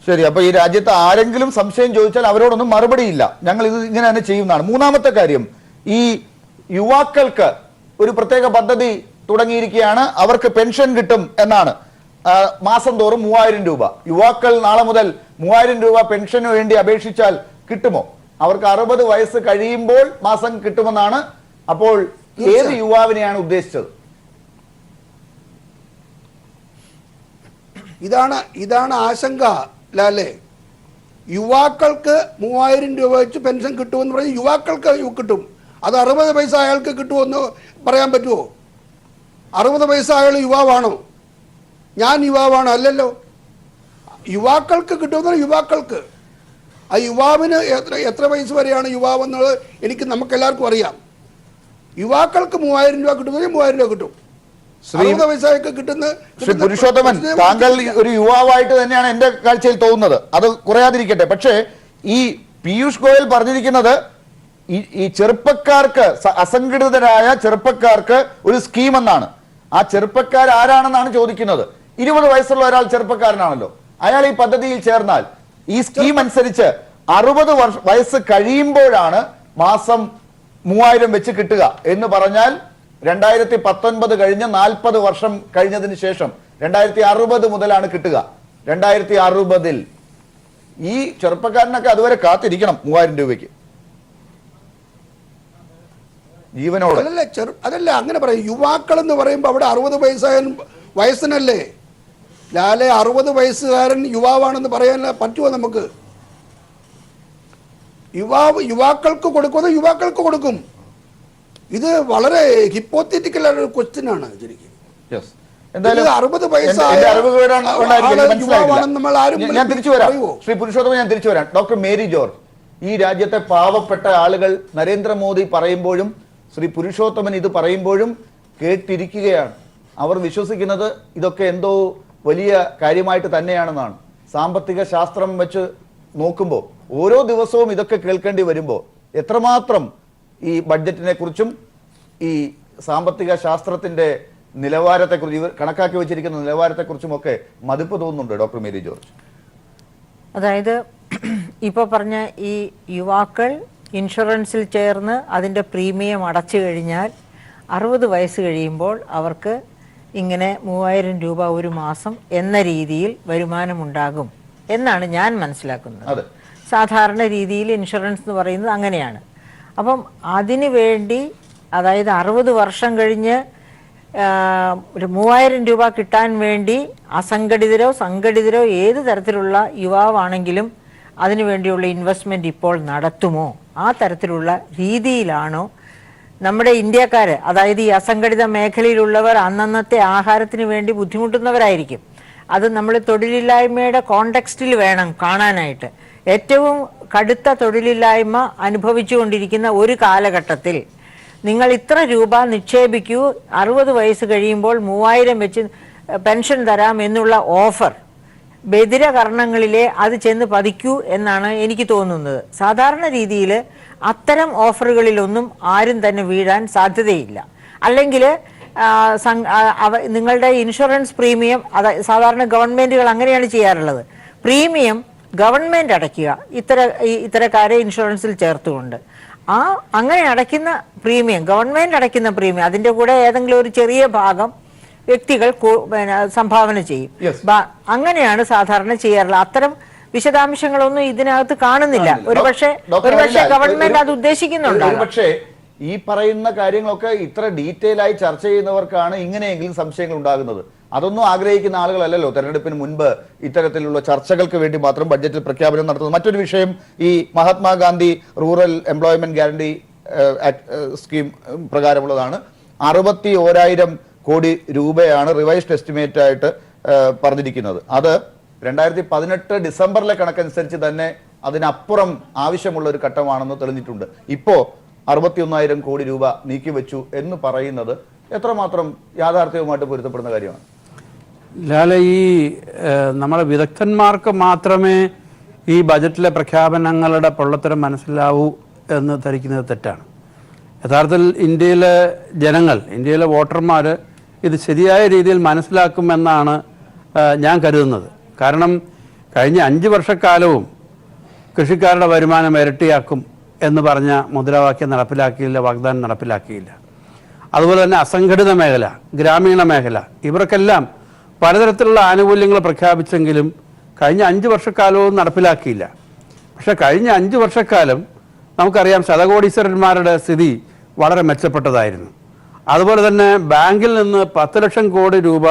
ശരി, അപ്പൊ ഈ രാജ്യത്ത് ആരെങ്കിലും സംശയം ചോദിച്ചാൽ അവരോടൊന്നും മറുപടിയില്ല. ഞങ്ങൾ ഇത് ഇങ്ങനെ തന്നെ ചെയ്യുന്നതാണ്. മൂന്നാമത്തെ കാര്യം, ഈ യുവാക്കൾക്ക് ഒരു പ്രത്യേക പദ്ധതി തുടങ്ങിയിരിക്കുകയാണ്. അവർക്ക് പെൻഷൻ കിട്ടും എന്നാണ്. മാസം തോറും 3000 രൂപ. യുവാക്കൾ നാളെ മുതൽ 3000 രൂപ പെൻഷന് വേണ്ടി അപേക്ഷിച്ചാൽ കിട്ടുമോ? അവർക്ക് 60 വയസ്സ് കഴിയുമ്പോൾ മാസം കിട്ടുമെന്നാണ്. അപ്പോൾ ഏത് യുവാവിനെയാണ് ഉദ്ദേശിച്ചത്?
ഇതാണ് ആശങ്ക ലാലേ. യുവാക്കൾക്ക് 3000 രൂപ വെച്ച് പെൻഷൻ കിട്ടുമെന്ന് പറഞ്ഞ് യുവാക്കൾക്ക് കിട്ടും. അത് 60 പൈസ അയാൾക്ക് കിട്ടുമെന്ന് പറയാൻ പറ്റുമോ? 60 പൈസ അയാൾ യുവാവാണോ? ഞാൻ യുവാവാണോ? അല്ലല്ലോ. യുവാക്കൾക്ക് കിട്ടുമെന്ന് യുവാക്കൾക്ക്. ആ യുവാവിന് എത്ര വയസ്സ് വരെയാണ് യുവാവെന്നുള്ളത് നമുക്കെല്ലാവർക്കും അറിയാം. യുവാക്കൾക്ക് 3000 രൂപ കിട്ടുമെങ്കിൽ 3000 രൂപ കിട്ടും.
ശ്രീ പുരുഷോത്തമൻ, താങ്കൾ ഒരു യുവാവായിട്ട് തന്നെയാണ് എന്റെ കാഴ്ചയിൽ തോന്നുന്നത്. അത് കുറയാതിരിക്കട്ടെ. പക്ഷേ ഈ പീയൂഷ് ഗോയൽ പറഞ്ഞിരിക്കുന്നത് ഈ ചെറുപ്പക്കാർക്ക്, അസംഘടിതരായ ചെറുപ്പക്കാർക്ക് ഒരു സ്കീം എന്നാണ്. ആ ചെറുപ്പക്കാർ ആരാണെന്നാണ് ചോദിക്കുന്നത്. 20 വയസ്സുള്ള ഒരാൾ ചെറുപ്പക്കാരനാണല്ലോ. അയാൾ ഈ പദ്ധതിയിൽ ചേർന്നാൽ ഈ സ്കീം അനുസരിച്ച് 60 വയസ്സ് കഴിയുമ്പോഴാണ് മാസം 3000 വെച്ച് കിട്ടുക എന്ന് പറഞ്ഞാൽ 2019 കഴിഞ്ഞ് 40 വർഷം കഴിഞ്ഞതിന് ശേഷം 2060 മുതലാണ് കിട്ടുക. 2060 ഈ ചെറുപ്പക്കാരനൊക്കെ അതുവരെ കാത്തിരിക്കണം 3000 രൂപയ്ക്ക് ജീവനോട്.
അതല്ല അങ്ങനെ പറയും. യുവാക്കൾ എന്ന് പറയുമ്പോൾ അവിടെ 60 വയസ്സിനല്ലേ ലാലെ? 60 വയസ്സുകാരൻ യുവാവാണെന്ന് പറയാൻ പറ്റുമോ നമുക്ക്? യുവാക്കൾക്ക് കൊടുക്കുന്നത് യുവാക്കൾക്ക് കൊടുക്കും. ഇത് വളരെ ഹിപ്പോത്തറ്റിക്കൽ ഒരു ക്വസ്റ്റ്യൻ ആണ് ശരിക്കും.
ഞാൻ തിരിച്ചു വരാം ശ്രീ പുരുഷോത്തമൻ, ഞാൻ തിരിച്ചു വരാം. ഡോക്ടർ മേരി ജോർജ്, ഈ രാജ്യത്തെ പാവപ്പെട്ട ആളുകൾ നരേന്ദ്രമോദി പറയുമ്പോഴും ശ്രീ പുരുഷോത്തമൻ ഇത് പറയുമ്പോഴും കേട്ടിരിക്കുകയാണ്. അവർ വിശ്വസിക്കുന്നത് ഇതൊക്കെ എന്തോ വലിയ കാര്യമായിട്ട് തന്നെയാണെന്നാണ്. സാമ്പത്തിക ശാസ്ത്രം വെച്ച് നോക്കുമ്പോൾ ഓരോ ദിവസവും ഇതൊക്കെ കേൾക്കേണ്ടി വരുമ്പോൾ എത്രമാത്രം ഈ ബഡ്ജറ്റിനെ കുറിച്ചും ഈ സാമ്പത്തിക ശാസ്ത്രത്തിന്റെ നിലവാരത്തെക്കുറിച്ച്, ഇവർ കണക്കാക്കി വെച്ചിരിക്കുന്ന നിലവാരത്തെക്കുറിച്ചും ഒക്കെ മതിപ്പ് തോന്നുന്നുണ്ട് ഡോക്ടർ മേരി ജോർജ്?
അതായത് ഇപ്പോൾ പറഞ്ഞ ഈ യുവാക്കൾ ഇൻഷുറൻസിൽ ചേർന്ന് അതിൻ്റെ പ്രീമിയം അടച്ചു കഴിഞ്ഞാൽ 60 വയസ്സ് കഴിയുമ്പോൾ അവർക്ക് ഇങ്ങനെ 3000 രൂപ ഒരു മാസം എന്ന രീതിയിൽ വരുമാനമുണ്ടാകും എന്നാണ് ഞാൻ മനസ്സിലാക്കുന്നത്. സാധാരണ രീതിയിൽ ഇൻഷുറൻസ് എന്ന് പറയുന്നത് അങ്ങനെയാണ്. അപ്പം അതിനു വേണ്ടി, അതായത് 60 വർഷം കഴിഞ്ഞ് ഒരു 3000 രൂപ കിട്ടാൻ വേണ്ടി അസംഘടിതരോ സംഘടിതരോ ഏത് തരത്തിലുള്ള യുവാവാണെങ്കിലും അതിനു വേണ്ടിയുള്ള ഇൻവെസ്റ്റ്മെൻറ്റ് ഇപ്പോൾ നടത്തുമോ? ആ തരത്തിലുള്ള രീതിയിലാണോ നമ്മുടെ ഇന്ത്യക്കാർ, അതായത് ഈ അസംഘടിത മേഖലയിലുള്ളവർ അന്നന്നത്തെ ആഹാരത്തിന് വേണ്ടി ബുദ്ധിമുട്ടുന്നവരായിരിക്കും. അത് നമ്മൾ തൊഴിലില്ലായ്മയുടെ കോണ്ടെക്സ്റ്റിൽ വേണം കാണാനായിട്ട്. ഏറ്റവും കടുത്ത തൊഴിലില്ലായ്മ അനുഭവിച്ചുകൊണ്ടിരിക്കുന്ന ഒരു കാലഘട്ടത്തിൽ നിങ്ങൾ ഇത്ര രൂപ നിക്ഷേപിക്കൂ, 60 വയസ്സ് കഴിയുമ്പോൾ 3000 വെച്ച് പെൻഷൻ തരാം എന്നുള്ള ഓഫർ ബദിരകർണങ്ങളിലെ അത് ചെന്ന് പതിക്കൂ എന്നാണ് എനിക്ക് തോന്നുന്നത്. സാധാരണ രീതിയിൽ അത്തരം ഓഫറുകളിലൊന്നും ആരും തന്നെ വീഴാൻ സാധ്യതയില്ല. അല്ലെങ്കിൽ നിങ്ങളുടെ ഇൻഷുറൻസ് പ്രീമിയം, സാധാരണ ഗവൺമെൻറ്റുകൾ അങ്ങനെയാണ് ചെയ്യാറുള്ളത്. പ്രീമിയം ഗവൺമെൻറ് അടയ്ക്കുക, ഇത്തരക്കാരെ ഇൻഷുറൻസിൽ ചേർത്തുകൊണ്ട്. അങ്ങനെ അടയ്ക്കുന്ന പ്രീമിയം, ഗവൺമെൻറ് അടയ്ക്കുന്ന പ്രീമിയം, അതിൻ്റെ കൂടെ ഏതെങ്കിലും ഒരു ചെറിയ ഭാഗം വ്യക്തികൾ സംഭാവന ചെയ്യും. അങ്ങനെയാണ് സാധാരണ ചെയ്യാറുള്ളത്. അത്തരം വിശദാംശങ്ങളൊന്നും ഇതിനകത്ത് കാണുന്നില്ല. ഒരുപക്ഷെ ഗവൺമെന്റ് അത് ഉദ്ദേശിക്കുന്നുണ്ടാകും.
പക്ഷേ ഈ പറയുന്ന കാര്യങ്ങളൊക്കെ ഇത്ര ഡീറ്റെയിൽ ആയി ചർച്ച ചെയ്യുന്നവർക്കാണ് ഇങ്ങനെയെങ്കിലും സംശയങ്ങൾ ഉണ്ടാകുന്നത്. അതൊന്നും ആഗ്രഹിക്കുന്ന ആളുകളല്ലല്ലോ തെരഞ്ഞെടുപ്പിന് മുൻപ് ഇത്തരത്തിലുള്ള ചർച്ചകൾക്ക് വേണ്ടി മാത്രം ബഡ്ജറ്റിൽ പ്രഖ്യാപനം നടത്തുന്നത്. മറ്റൊരു വിഷയം, ഈ Mahatma Gandhi rural employment guarantee scheme പ്രകാരമുള്ളതാണ്. 61,000 കോടി രൂപയാണ് റിവൈസ്ഡ് എസ്റ്റിമേറ്റ് ആയിട്ട് പറഞ്ഞിരിക്കുന്നത്. അത് 2018 ഡിസംബറിലെ കണക്കനുസരിച്ച് തന്നെ അതിനപ്പുറം ആവശ്യമുള്ള ഒരു ഘട്ടമാണെന്ന് തെളിഞ്ഞിട്ടുണ്ട്. ഇപ്പോൾ 61,000 കോടി രൂപ നീക്കിവെച്ചു എന്ന് പറയുന്നത് എത്രമാത്രം യാഥാർത്ഥ്യവുമായിട്ട് പൊരുത്തപ്പെടുന്ന കാര്യമാണ്?
ലാലെ, ഈ നമ്മളെ വിദഗ്ധന്മാർക്ക് മാത്രമേ ഈ ബജറ്റിലെ പ്രഖ്യാപനങ്ങളുടെ പൊള്ളത്തരം മനസ്സിലാവൂ എന്ന് ധരിക്കുന്നത് തെറ്റാണ്. യഥാർത്ഥത്തിൽ ഇന്ത്യയിലെ ജനങ്ങൾ, ഇന്ത്യയിലെ വോട്ടർമാർ ഇത് ശരിയായ രീതിയിൽ മനസ്സിലാക്കുമെന്നാണ് ഞാൻ കരുതുന്നത്. കാരണം കഴിഞ്ഞ 5 വർഷക്കാലവും കൃഷിക്കാരുടെ വരുമാനം ഇരട്ടിയാക്കും എന്ന് പറഞ്ഞ മുദ്രാവാക്യം നടപ്പിലാക്കിയില്ല, വാഗ്ദാനം നടപ്പിലാക്കിയില്ല. അതുപോലെ തന്നെ അസംഘടിത മേഖല, ഗ്രാമീണ മേഖല, ഇവർക്കെല്ലാം പലതരത്തിലുള്ള ആനുകൂല്യങ്ങൾ പ്രഖ്യാപിച്ചെങ്കിലും കഴിഞ്ഞ 5 വർഷക്കാലവും നടപ്പിലാക്കിയില്ല. പക്ഷേ കഴിഞ്ഞ 5 വർഷക്കാലം നമുക്കറിയാം ശതകോടീശ്വരന്മാരുടെ സ്ഥിതി വളരെ മെച്ചപ്പെട്ടതായിരുന്നു. അതുപോലെ തന്നെ ബാങ്കിൽ നിന്ന് 10 ലക്ഷം കോടി രൂപ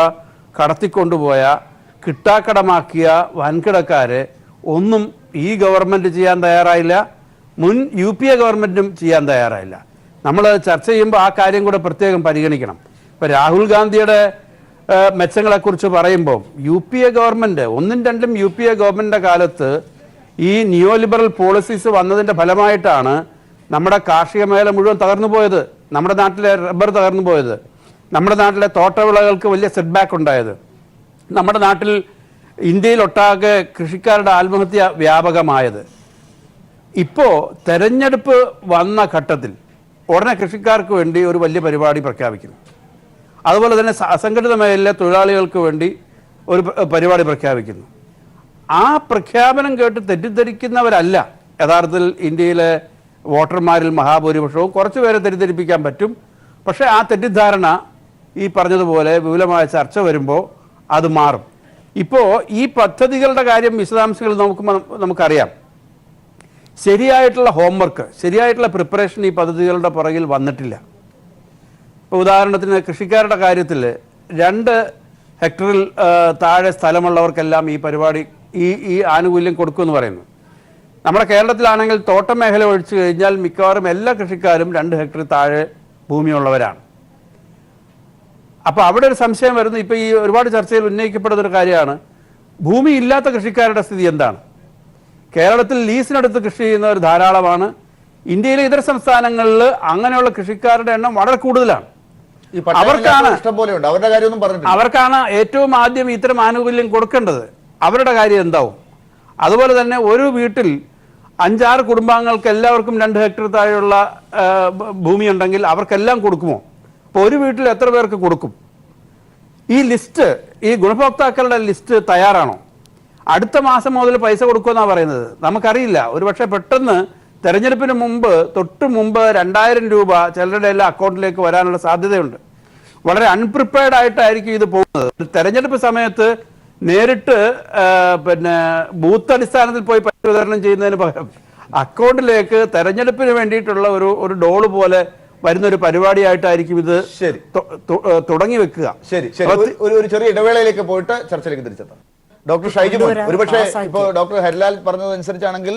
കടത്തിക്കൊണ്ടുപോയ, കിട്ടാക്കടമാക്കിയ വൻകിടക്കാരെ ഒന്നും ഈ ഗവൺമെൻറ് ചെയ്യാൻ തയ്യാറായില്ല, മുൻ UPA ഗവൺമെൻറ്റും ചെയ്യാൻ തയ്യാറായില്ല. നമ്മൾ ചർച്ച ചെയ്യുമ്പോൾ ആ കാര്യം കൂടെ പ്രത്യേകം പരിഗണിക്കണം. ഇപ്പോൾ രാഹുൽ ഗാന്ധിയുടെ മെച്ചങ്ങളെക്കുറിച്ച് പറയുമ്പോൾ UPA ഗവൺമെൻറ്, 1ഉം 2ഉം UPA ഗവൺമെൻറ്റിൻ്റെ കാലത്ത് ഈ നിയോ ലിബറൽ പോളിസീസ് വന്നതിൻ്റെ ഫലമായിട്ടാണ് നമ്മുടെ കാർഷിക മേഖല മുഴുവൻ തകർന്നു പോയത്, നമ്മുടെ നാട്ടിലെ റബ്ബർ തകർന്നു പോയത്, നമ്മുടെ നാട്ടിലെ തോട്ടവിളകൾക്ക് വലിയ സെറ്റ് ബാക്ക് ഉണ്ടായത്, നമ്മുടെ നാട്ടിൽ ഇന്ത്യയിലൊട്ടാകെ കൃഷിക്കാരുടെ ആത്മഹത്യ വ്യാപകമായത്. ഇപ്പോൾ തെരഞ്ഞെടുപ്പ് വന്ന ഘട്ടത്തിൽ ഉടനെ കൃഷിക്കാർക്ക് വേണ്ടി ഒരു വലിയ പരിപാടി പ്രഖ്യാപിക്കുന്നു. അതുപോലെ തന്നെ അസംഘടിത മേഖലയിലെ തൊഴിലാളികൾക്ക് വേണ്ടി ഒരു പരിപാടി പ്രഖ്യാപിക്കുന്നു. ആ പ്രഖ്യാപനം കേട്ട് തെറ്റിദ്ധരിക്കുന്നവരല്ല യഥാർത്ഥത്തിൽ ഇന്ത്യയിലെ വോട്ടർമാരിൽ മഹാഭൂരിപക്ഷവും. കുറച്ച് പേരെ തെറ്റിദ്ധരിപ്പിക്കാൻ പറ്റും. പക്ഷേ ആ തെറ്റിദ്ധാരണ ഈ പറഞ്ഞതുപോലെ വിപുലമായ ചർച്ച വരുമ്പോൾ അത് മാറും. ഇപ്പോൾ ഈ പദ്ധതികളുടെ കാര്യം വിശദാംശങ്ങൾ നമുക്കറിയാം. ശരിയായിട്ടുള്ള ഹോംവർക്ക്, ശരിയായിട്ടുള്ള പ്രിപ്പറേഷൻ ഈ പദ്ധതികളുടെ പുറകിൽ വന്നിട്ടില്ല. ഇപ്പോൾ ഉദാഹരണത്തിന് കൃഷിക്കാരുടെ കാര്യത്തിൽ 2 ഹെക്ടറിൽ താഴെ സ്ഥലമുള്ളവർക്കെല്ലാം ഈ പരിപാടി ഈ ആനുകൂല്യം കൊടുക്കുമെന്ന് പറയുന്നു. നമ്മുടെ കേരളത്തിലാണെങ്കിൽ തോട്ടം മേഖല ഒഴിച്ചു കഴിഞ്ഞാൽ മിക്കവാറും എല്ലാ കൃഷിക്കാരും 2 ഹെക്ടറിൽ താഴെ ഭൂമിയുള്ളവരാണ്. അപ്പോൾ അവിടെ ഒരു സംശയം വരുന്നു. ഇപ്പോൾ ഈ ഒരുപാട് ചർച്ചയിൽ ഉന്നയിക്കപ്പെടുന്നൊരു കാര്യമാണ്, ഭൂമി ഇല്ലാത്ത കൃഷിക്കാരുടെ സ്ഥിതി എന്താണ്? കേരളത്തിൽ ലീസിനടുത്ത് കൃഷി ചെയ്യുന്നവർ ധാരാളമാണ്. ഇന്ത്യയിലെ ഇതര സംസ്ഥാനങ്ങളിൽ അങ്ങനെയുള്ള കൃഷിക്കാരുടെ എണ്ണം വളരെ കൂടുതലാണ്. അവർക്കാണ് ഏറ്റവും ആദ്യം ഇത്തരം ആനുകൂല്യം കൊടുക്കേണ്ടത്. അവരുടെ കാര്യം എന്താവും? അതുപോലെ തന്നെ ഒരു വീട്ടിൽ 5-6 കുടുംബാംഗങ്ങൾക്ക് എല്ലാവർക്കും 2 ഹെക്ടർ താഴെയുള്ള ഭൂമി ഉണ്ടെങ്കിൽ അവർക്കെല്ലാം കൊടുക്കുമോ? അപ്പോൾ ഒരു വീട്ടിൽ എത്ര പേർക്ക് കൊടുക്കും? ഈ ലിസ്റ്റ്, ഈ ഗുണഭോക്താക്കളുടെ ലിസ്റ്റ് തയ്യാറാണോ? അടുത്ത മാസം മുതൽ പൈസ കൊടുക്കുമെന്നാണ് പറയുന്നത്. നമുക്കറിയില്ല. ഒരുപക്ഷെ പെട്ടെന്ന് തെരഞ്ഞെടുപ്പിന് മുമ്പ്, തൊട്ട് മുമ്പ് 2000 രൂപ ചിലരുടെ എല്ലാ അക്കൗണ്ടിലേക്ക് വരാനുള്ള സാധ്യതയുണ്ട്. വളരെ അൺപ്രിപ്പയർഡ് ആയിട്ടായിരിക്കും ഇത് പോകുന്നത്. തെരഞ്ഞെടുപ്പ് സമയത്ത് നേരിട്ട് ബൂത്ത് അടിസ്ഥാനത്തിൽ പോയി പൈസ വിതരണം ചെയ്യുന്നതിന് പകരം അക്കൗണ്ടിലേക്ക് തെരഞ്ഞെടുപ്പിന് വേണ്ടിയിട്ടുള്ള ഒരു ഡോള് പോലെ വരുന്നൊരു പരിപാടിയായിട്ടായിരിക്കും ഇത് തുടങ്ങി വെക്കുക.
ശരി, ഒരു ചെറിയ ഇടവേളയിലേക്ക് പോയിട്ട് ചർച്ചയിലേക്ക് തിരിച്ചെത്താം. ഡോക്ടർ ഷൈജുമോൻ, ഒരുപക്ഷെ ഇപ്പോൾ ഡോക്ടർ ഹരിലാൽ പറഞ്ഞതനുസരിച്ചാണെങ്കിൽ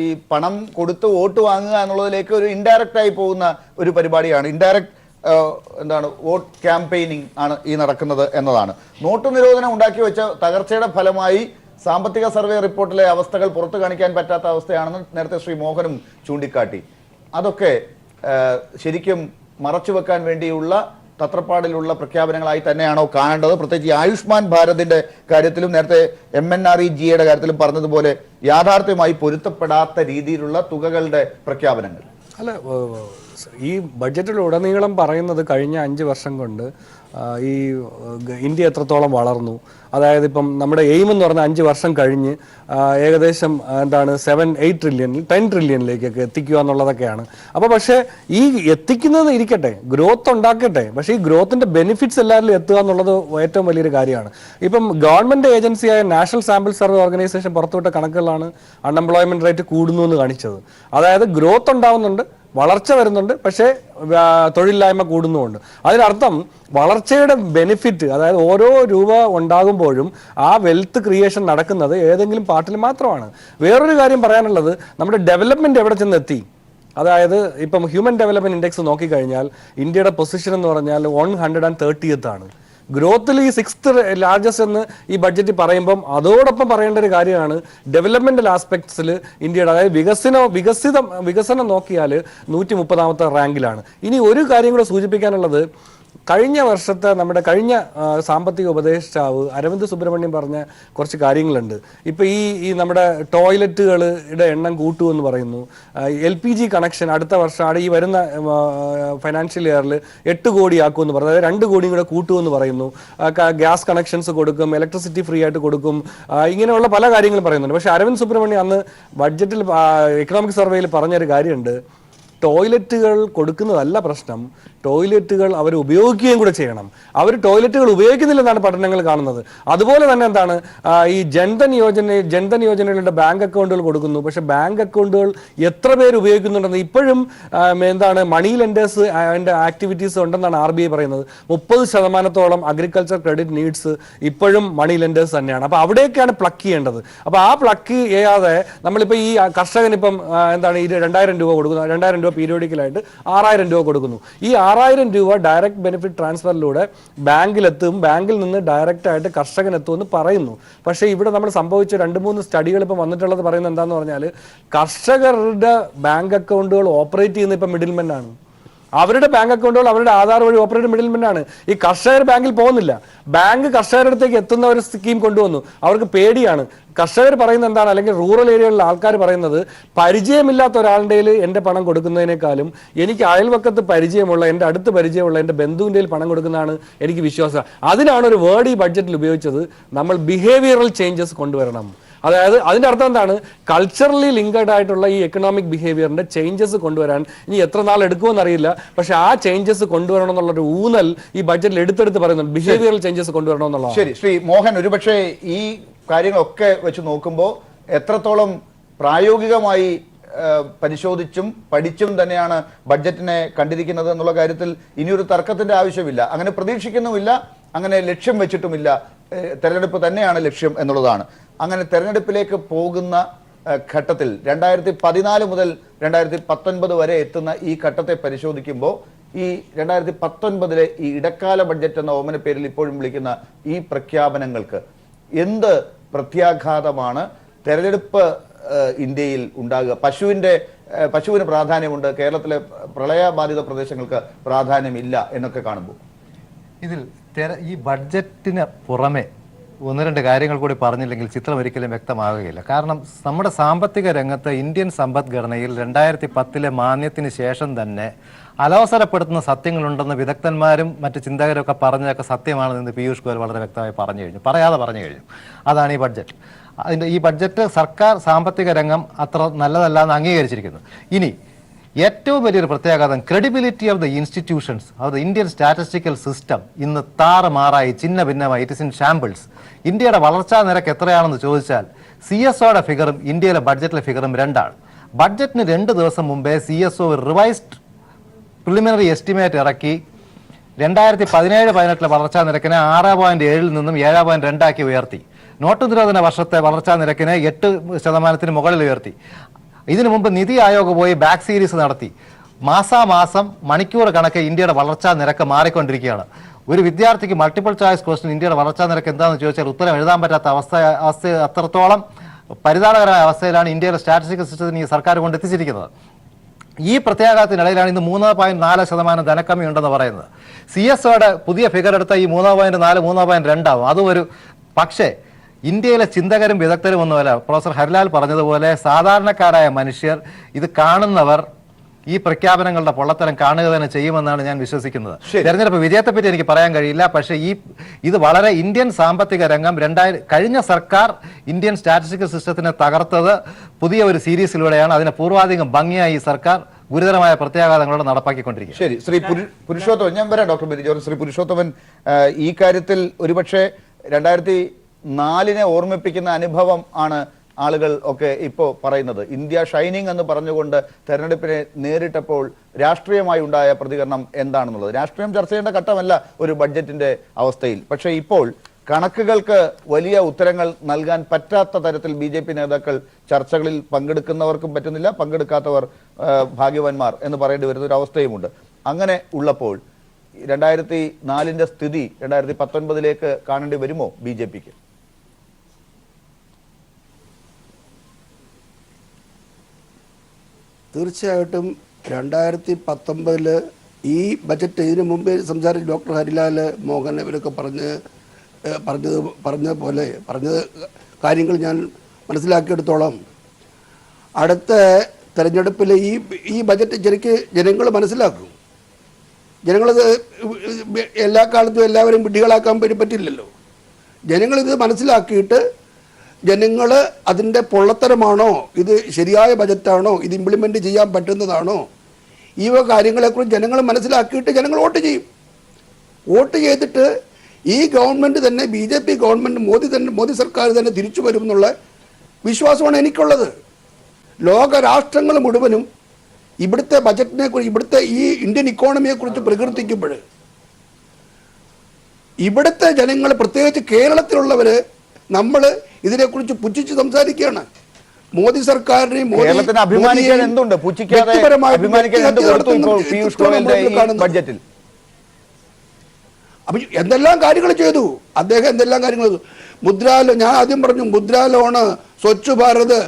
ഈ പണം കൊടുത്ത് വോട്ട് വാങ്ങുക എന്നുള്ളതിലേക്ക് ഒരു ഇൻഡയറക്റ്റ് ആയി പോകുന്ന ഒരു പരിപാടിയാണ്. ഇൻഡയറക്റ്റ് വോട്ട് ക്യാമ്പയിനിങ് ആണ് ഈ നടക്കുന്നത് എന്നതാണ്. നോട്ട് നിരോധനം ഉണ്ടാക്കി വെച്ച തകർച്ചയുടെ ഫലമായി സാമ്പത്തിക സർവേ റിപ്പോർട്ടിലെ അവസ്ഥകൾ പുറത്തു കാണിക്കാൻ പറ്റാത്ത അവസ്ഥയാണെന്ന് നേരത്തെ ശ്രീ മോഹനും ചൂണ്ടിക്കാട്ടി. അതൊക്കെ ശരിക്കും മറച്ചുവെക്കാൻ വേണ്ടിയുള്ള തത്രപ്പാടിലുള്ള പ്രഖ്യാപനങ്ങളായി തന്നെയാണോ കാണേണ്ടത്? പ്രത്യേകിച്ച് ആയുഷ്മാൻ ഭാരതിന്റെ കാര്യത്തിലും നേരത്തെ MNREGA കാര്യത്തിലും പറഞ്ഞതുപോലെ യാഥാർത്ഥ്യമായി പൊരുത്തപ്പെടാത്ത രീതിയിലുള്ള തുകകളുടെ പ്രഖ്യാപനങ്ങൾ.
അല്ല, ഈ ബഡ്ജറ്റിലുടനീളം പറയുന്നത് കഴിഞ്ഞ 5 വർഷം കൊണ്ട് ഈ ഇന്ത്യ എത്രത്തോളം വളർന്നു, അതായത് ഇപ്പം നമ്മുടെ എയിം എന്ന് പറഞ്ഞാൽ 5 വർഷം കഴിഞ്ഞ് ഏകദേശം 7-8 ട്രില്യണിൽ 10 ട്രില്യണിലേക്കൊക്കെ എത്തിക്കുക എന്നുള്ളതൊക്കെയാണ്. അപ്പോൾ പക്ഷേ ഈ എത്തിക്കുന്നത് ഇരിക്കട്ടെ, ഗ്രോത്ത് ഉണ്ടാക്കട്ടെ, പക്ഷേ ഈ ഗ്രോത്തിന്റെ ബെനിഫിറ്റ്സ് എല്ലാവരിലും എത്തുക എന്നുള്ളത് ഏറ്റവും വലിയൊരു കാര്യമാണ്. ഇപ്പം ഗവൺമെന്റ് ഏജൻസിയായ നാഷണൽ സാമ്പിൾ സർവേ ഓർഗനൈസേഷൻ പുറത്തുവിട്ട കണക്കുകളാണ് അൺഎംപ്ലോയ്മെന്റ് റേറ്റ് കൂടുന്നു എന്ന് കാണിച്ചത്. അതായത് ഗ്രോത്ത് ഉണ്ടാവുന്നുണ്ട്, വളർച്ച വരുന്നുണ്ട്, പക്ഷേ തൊഴിലില്ലായ്മ കൂടുന്നുമുണ്ട്. അതിനർത്ഥം വളർച്ചയുടെ ബെനിഫിറ്റ്, അതായത് ഓരോ രൂപ ഉണ്ടാകുമ്പോഴും ആ വെൽത്ത് ക്രിയേഷൻ നടക്കുന്നത് ഏതെങ്കിലും പാർട്ടിൽ മാത്രമാണ്. വേറൊരു കാര്യം പറയാനുള്ളത്, നമ്മുടെ ഡെവലപ്മെന്റ് എവിടെ ചെന്നെത്തി? അതായത് ഇപ്പം ഹ്യൂമൻ ഡെവലപ്മെന്റ് ഇൻഡെക്സ് നോക്കിക്കഴിഞ്ഞാൽ ഇന്ത്യയുടെ പൊസിഷൻ എന്ന് പറഞ്ഞാൽ 130th ആണ്. ഗ്രോത്തിൽ ഈ 6th ലാർജസ്റ്റ് എന്ന് ഈ ബഡ്ജറ്റ് പറയുമ്പം അതോടൊപ്പം പറയേണ്ട ഒരു കാര്യമാണ് ഡെവലപ്മെന്റൽ ആസ്പെക്ട്സിൽ ഇന്ത്യയുടെ, അതായത് വികസനം നോക്കിയാൽ 130ാമത്തെ റാങ്കിലാണ്. ഇനി ഒരു കാര്യം കൂടെ സൂചിപ്പിക്കാനുള്ളത്, കഴിഞ്ഞ വർഷത്തെ നമ്മുടെ കഴിഞ്ഞ സാമ്പത്തിക ഉപദേഷ്ടാവ് അരവിന്ദ് സുബ്രഹ്മണ്യം പറഞ്ഞ കുറച്ച് കാര്യങ്ങളുണ്ട്. ഇപ്പൊ ഈ നമ്മുടെ ടോയ്ലറ്റുകളുടെ എണ്ണം കൂട്ടുമെന്ന് പറയുന്നു. LPG കണക്ഷൻ അടുത്ത വർഷം ഈ വരുന്ന ഫൈനാൻഷ്യൽ ഇയറിൽ 8 കോടി ആക്കുമെന്ന് പറഞ്ഞു, അതായത് 2 കോടിയും കൂടെ കൂട്ടുമെന്ന് പറയുന്നു. ഗ്യാസ് കണക്ഷൻസ് കൊടുക്കും, ഇലക്ട്രിസിറ്റി ഫ്രീ ആയിട്ട് കൊടുക്കും, ഇങ്ങനെയുള്ള പല കാര്യങ്ങളും പറയുന്നുണ്ട്. പക്ഷെ അരവിന്ദ് സുബ്രഹ്മണ്യം അന്ന് ബഡ്ജറ്റിൽ എക്കണോമിക് സർവേയിൽ പറഞ്ഞൊരു കാര്യമുണ്ട്, ടോയ്ലറ്റുകൾ കൊടുക്കുന്നതല്ല പ്രശ്നം, ടോയ്ലറ്റുകൾ അവർ ഉപയോഗിക്കുകയും കൂടെ ചെയ്യണം. അവർ ടോയ്ലറ്റുകൾ ഉപയോഗിക്കുന്നില്ലെന്നാണ് പഠനങ്ങൾ കാണുന്നത്. അതുപോലെ തന്നെ എന്താണ് ഈ ജൻധൻ യോജനകളുടെ ബാങ്ക് അക്കൗണ്ടുകൾ കൊടുക്കുന്നു, പക്ഷെ ബാങ്ക് അക്കൗണ്ടുകൾ എത്ര പേര് ഉപയോഗിക്കുന്നുണ്ടെന്ന് ഇപ്പോഴും എന്താണ് മണി ലെൻഡേഴ്സ് അതിൻ്റെ ആക്ടിവിറ്റീസ് ഉണ്ടെന്നാണ് RBI പറയുന്നത്. 30% അഗ്രികൾച്ചർ ക്രെഡിറ്റ് നീഡ്സ് ഇപ്പോഴും മണി ലെൻഡേഴ്സ് തന്നെയാണ്. അപ്പോൾ അവിടെയൊക്കെയാണ് പ്ലക്ക് ചെയ്യേണ്ടത്. അപ്പോൾ ആ പ്ലക്ക് ചെയ്യാതെ നമ്മളിപ്പോൾ ഈ കർഷകനിപ്പം എന്താണ് ഈ 2000 രൂപ കൊടുക്കുന്നു, 2000 രൂപ പീരിയോഡിക്കലായിട്ട് 6000 രൂപ കൊടുക്കുന്നു. ഈ 6000 രൂപ ഡയറക്റ്റ് ബെനിഫിറ്റ് ട്രാൻസ്ഫറിലൂടെ ബാങ്കിലെത്തും, ബാങ്കിൽ നിന്ന് ഡയറക്റ്റ് ആയിട്ട് കർഷകനെത്തുമെന്ന് പറയുന്നു. പക്ഷേ ഇവിടെ നമ്മൾ സംഭവിച്ച 2-3 സ്റ്റഡികൾ ഇപ്പം വന്നിട്ടുള്ളത് പറയുന്നത് എന്താണെന്ന് പറഞ്ഞാൽ, കർഷകരുടെ ബാങ്ക് അക്കൗണ്ടുകൾ ഓപ്പറേറ്റ് ചെയ്യുന്ന ഇപ്പം മിഡിൽമെൻ ആണ്. അവരുടെ ബാങ്ക് അക്കൗണ്ടുകൾ അവരുടെ ആധാർ വഴി ഓപ്പറേറ്റ് മിഡിൽമെൻ ആണ്. ഈ കർഷകർ ബാങ്കിൽ പോകുന്നില്ല, ബാങ്ക് കർഷകരുടെ അടുത്തേക്ക് എത്തുന്ന ഒരു സ്കീം കൊണ്ടുവന്നു. അവർക്ക് പേടിയാണ്. കർഷകർ പറയുന്നത് എന്താണ്, അല്ലെങ്കിൽ റൂറൽ ഏരിയകളിലെ ആൾക്കാർ പറയുന്നത്, പരിചയമില്ലാത്ത ഒരാളുടെ എൻ്റെ പണം കൊടുക്കുന്നതിനേക്കാളും എനിക്ക് അയൽവക്കത്ത് പരിചയമുള്ള, എൻ്റെ അടുത്ത് പരിചയമുള്ള എൻ്റെ ബന്ധുവിൻ്റെ പണം കൊടുക്കുന്നതാണ് എനിക്ക് വിശ്വാസം. അതിനാണ് ഒരു വേർഡ് ഈ ബഡ്ജറ്റിൽ ഉപയോഗിച്ചത്, നമ്മൾ ബിഹേവിയറൽ ചേഞ്ചസ് കൊണ്ടുവരണം. അതായത് അതിൻ്റെ അർത്ഥം എന്താണ്, കൾച്ചറലി ലിങ്ക്ഡ് ആയിട്ടുള്ള ഈ എക്കണോമിക് ബിഹേവിയറിന്റെ ചേഞ്ചസ് കൊണ്ടുവരാൻ ഇനി എത്ര നാൾ എടുക്കുമെന്നറിയില്ല, പക്ഷെ ആ ചേഞ്ചസ് കൊണ്ടുവരണം എന്നുള്ളൊരു ഊന്നൽ ഈ ബഡ്ജറ്റിൽ എടുത്തെടുത്ത് പറയുന്നുണ്ട്, ബിഹേവിയറൽ ചേഞ്ചസ് കൊണ്ടുവരണം എന്നുള്ളത്.
ശരി, ശ്രീ മോഹൻ, ഒരുപക്ഷെ ഈ കാര്യങ്ങളൊക്കെ വെച്ച് നോക്കുമ്പോൾ എത്രത്തോളം പ്രായോഗികമായി പരിശോധിച്ചും പഠിച്ചും തന്നെയാണ് ബഡ്ജറ്റിനെ കണ്ടിരിക്കുന്നത് എന്നുള്ള കാര്യത്തിൽ ഇനിയൊരു തർക്കത്തിന്റെ ആവശ്യമില്ല. അങ്ങനെ പ്രതീക്ഷിക്കുന്നുമില്ല, അങ്ങനെ ലക്ഷ്യം വെച്ചിട്ടുമില്ല. തെരഞ്ഞെടുപ്പ് തന്നെയാണ് ലക്ഷ്യം എന്നുള്ളതാണ്. അങ്ങനെ തെരഞ്ഞെടുപ്പിലേക്ക് പോകുന്ന ഘട്ടത്തിൽ 2014 മുതൽ 2019 വരെ എത്തുന്ന ഈ ഘട്ടത്തെ പരിശോധിക്കുമ്പോൾ ഈ 2019 ഈ ഇടക്കാല ബഡ്ജറ്റ് എന്ന ഓമന പേരിൽ ഇപ്പോഴും വിളിക്കുന്ന ഈ പ്രഖ്യാപനങ്ങൾക്ക് എന്ത് പ്രത്യാഘാതമാണ് തെരഞ്ഞെടുപ്പ് ഇന്ത്യയിൽ ഉണ്ടാകുക? പശുവിന് പ്രാധാന്യമുണ്ട്, കേരളത്തിലെ പ്രളയബാധിത പ്രദേശങ്ങൾക്ക് പ്രാധാന്യമില്ല എന്നൊക്കെ കാണുമ്പോൾ
ഇതിൽ ഈ ബഡ്ജറ്റിന് പുറമെ 1-2 കാര്യങ്ങൾ കൂടി പറഞ്ഞില്ലെങ്കിൽ ചിത്രം ഒരിക്കലും വ്യക്തമാകുകയില്ല. കാരണം നമ്മുടെ സാമ്പത്തിക രംഗത്ത് ഇന്ത്യൻ സമ്പദ്ഘടനയിൽ 2010 മാന്യത്തിന് ശേഷം തന്നെ അലോസരപ്പെടുത്തുന്ന സത്യങ്ങളുണ്ടെന്ന് വിദഗ്ധന്മാരും മറ്റ് ചിന്തകരൊക്കെ പറഞ്ഞതൊക്കെ സത്യമാണെന്ന് പീയൂഷ് ഗോയൽ വളരെ വ്യക്തമായി പറയാതെ പറഞ്ഞു കഴിഞ്ഞു. അതാണ് ഈ ബഡ്ജറ്റ്. ഈ ബഡ്ജറ്റ് സർക്കാർ സാമ്പത്തിക രംഗം അത്ര നല്ലതല്ല എന്ന് അംഗീകരിച്ചിരിക്കുന്നു. ഇനി ഏറ്റവും വലിയൊരു പ്രത്യാഘാതം, credibility of the institutions of the Indian statistical system ഇന്ന് താറുമാറായി, ചിന്ന ഭിന്നമായി, ഇറ്റ് ഇസ് ഇൻ ഷാമ്പിൾസ്. ഇന്ത്യയുടെ വളർച്ചാ നിരക്ക് എത്രയാണെന്ന് ചോദിച്ചാൽ CSOയുടെ ഫിഗറും ഇന്ത്യയിലെ ബഡ്ജറ്റിലെ ഫിഗറും 2ആണ്. ബഡ്ജറ്റിന് 2 ദിവസം മുമ്പേ CSO റിവൈസ്ഡ് പ്രിലിമിനറി എസ്റ്റിമേറ്റ് ഇറക്കി 2017-18 വളർച്ചാ നിരക്കിനെ 6.7 നിന്നും 7.2 ഉയർത്തി. നോട്ട് നിരോധന വർഷത്തെ വളർച്ചാ നിരക്കിനെ 8% മുകളിൽ ഉയർത്തി. ഇതിനു മുമ്പ് നിതി ആയോഗ് പോയി ബാക്ക് സീരീസ് നടത്തി. മാസാമാസം മണിക്കൂർ കണക്ക് ഇന്ത്യയുടെ വളർച്ചാ നിരക്ക് മാറിക്കൊണ്ടിരിക്കുകയാണ്. ഒരു വിദ്യാർത്ഥിക്ക് മൾട്ടിപ്പിൾ ചോയ്സ് ക്വസ്റ്റ്യൻ ഇന്ത്യയുടെ വളർച്ചാ നിരക്ക് എന്താണെന്ന് ചോദിച്ചാൽ ഉത്തരം എഴുതാൻ പറ്റാത്ത അവസ്ഥ അത്രത്തോളം പരിതാപകരമായ അവസ്ഥയിലാണ് ഇന്ത്യയിലെ സ്റ്റാറ്റിസ്റ്റിക്കൽ സിസ്റ്റത്തിന് ഈ സർക്കാർ കൊണ്ടെത്തിച്ചിരിക്കുന്നത്. ഈ പ്രത്യാഘാതത്തിനിടയിലാണ് ഇന്ന് 3.4% ധനക്കമ്മി ഉണ്ടെന്ന് പറയുന്നത്. CSOയുടെ പുതിയ ഫിഗർ എടുത്ത ഈ 3.4 3.2 ആവും. അതും ഒരു പക്ഷേ ഇന്ത്യയിലെ ചിന്തകരും വിദഗ്ധരും ഒന്നുമല്ല. പ്രൊഫസർ ഹരിലാൽ പറഞ്ഞതുപോലെ സാധാരണക്കാരായ മനുഷ്യർ, ഇത് കാണുന്നവർ ഈ പ്രഖ്യാപനങ്ങളുടെ പൊള്ളത്തരം കാണുക തന്നെ ചെയ്യുമെന്നാണ് ഞാൻ വിശ്വസിക്കുന്നത്. തെരഞ്ഞെടുപ്പ് വിജയത്തെപ്പറ്റി എനിക്ക് പറയാൻ കഴിയില്ല, പക്ഷേ ഇത് വളരെ ഇന്ത്യൻ സാമ്പത്തിക രംഗം കഴിഞ്ഞ സർക്കാർ ഇന്ത്യൻ സ്റ്റാറ്റിസ്റ്റിക്കൽ സിസ്റ്റത്തിനെ തകർത്തത് പുതിയ ഒരു സീരീസിലൂടെയാണ്. അതിനെ പൂർവാധികം ഭംഗിയായി ഈ സർക്കാർ ഗുരുതരമായ പ്രത്യാഘാതങ്ങളോട് നടപ്പാക്കിക്കൊണ്ടിരിക്കും.
ശരി, ശ്രീ പുരുഷോത്തമൻ, ഞാൻ വരാം ഡോക്ടർ ബിരി ജോർജ്. ശ്രീ പുരുഷോത്തമൻ, ഈ കാര്യത്തിൽ ഒരുപക്ഷെ 2004 ഓർമ്മിപ്പിക്കുന്ന അനുഭവം ആണ് ആളുകൾ ഒക്കെ ഇപ്പോൾ പറയുന്നത്. ഇന്ത്യ ഷൈനിങ് എന്ന് പറഞ്ഞുകൊണ്ട് തെരഞ്ഞെടുപ്പിനെ നേരിട്ടപ്പോൾ രാഷ്ട്രീയമായി ഉണ്ടായ പ്രതികരണം എന്താണെന്നുള്ളത്. രാഷ്ട്രീയം ചർച്ച ചെയ്യേണ്ട ഘട്ടമല്ല ഒരു ബഡ്ജറ്റിന്റെ അവസ്ഥയിൽ. പക്ഷേ ഇപ്പോൾ കണക്കുകൾക്ക് വലിയ ഉത്തരങ്ങൾ നൽകാൻ പറ്റാത്ത തരത്തിൽ BJP നേതാക്കൾ ചർച്ചകളിൽ പങ്കെടുക്കുന്നവർക്കും പറ്റുന്നില്ല, പങ്കെടുക്കാത്തവർ ഭാഗ്യവാന്മാർ എന്ന് പറയേണ്ടി വരുന്ന ഒരു അവസ്ഥയുമുണ്ട്. അങ്ങനെ ഉള്ളപ്പോൾ 2004 സ്ഥിതി 2019 കാണേണ്ടി വരുമോ BJPക്ക്?
തീർച്ചയായിട്ടും 2019 ഈ ബജറ്റ് ഇതിനു മുമ്പേ സംസാരിച്ച ഡോക്ടർ ഹരിലാൽ മോഹൻ ഇവരൊക്കെ പറഞ്ഞ കാര്യങ്ങൾ ഞാൻ മനസ്സിലാക്കിയെടുത്തോളം അടുത്ത തെരഞ്ഞെടുപ്പിൽ ഈ ബജറ്റ് ശരിക്ക് ജനങ്ങൾ മനസ്സിലാക്കും. ജനങ്ങളത് എല്ലാ കാലത്തും എല്ലാവരും വിഡ്ഢികളാക്കാൻ പറ്റില്ലല്ലോ. ജനങ്ങളിത് മനസ്സിലാക്കിയിട്ട് ജനങ്ങൾ അതിൻ്റെ പൊള്ളത്തരമാണോ, ഇത് ശരിയായ ബജറ്റാണോ, ഇത് ഇംപ്ലിമെൻ്റ് ചെയ്യാൻ പറ്റുന്നതാണോ, ഈ കാര്യങ്ങളെക്കുറിച്ച് ജനങ്ങൾ മനസ്സിലാക്കിയിട്ട് ജനങ്ങൾ വോട്ട് ചെയ്യും. വോട്ട് ചെയ്തിട്ട് ഈ ഗവൺമെൻറ് തന്നെ BJP ഗവൺമെൻറ് മോദി സർക്കാർ തന്നെ തിരിച്ചു വരും എന്നുള്ള വിശ്വാസമാണ് എനിക്കുള്ളത്. ലോക രാഷ്ട്രങ്ങൾ മുഴുവനും ഇവിടുത്തെ ബജറ്റിനെ കുറിച്ച്, ഇവിടുത്തെ ഈ ഇന്ത്യൻ ഇക്കോണമിയെക്കുറിച്ച് പ്രകീർത്തിക്കുമ്പോൾ ഇവിടുത്തെ ജനങ്ങൾ, പ്രത്യേകിച്ച് കേരളത്തിലുള്ളവർ, നമ്മൾ ഇതിനെക്കുറിച്ച് പുച്ഛിച്ച് സംസാരിക്കുകയാണ്. മോദി സർക്കാരിനെയും
കേരളത്തിന് അഭിമാനിക്കാൻ എന്തുണ്ട്? പുച്ഛിക്കാതെ അഭിമാനിക്കാൻ എന്ത് കൊടുത്തു ഇപ്പോൾ പീയൂഷ് ഗോയലിന്റെ ഈ ബഡ്ജറ്റിൽ?
അപ്പൊ എന്തെല്ലാം കാര്യങ്ങൾ ചെയ്തു അദ്ദേഹം, എന്തെല്ലാം കാര്യങ്ങൾ ചെയ്തു. ഞാൻ ആദ്യം പറഞ്ഞു, മുദ്രാ ലോണ്, സ്വച്ഛ് ഭാരത്,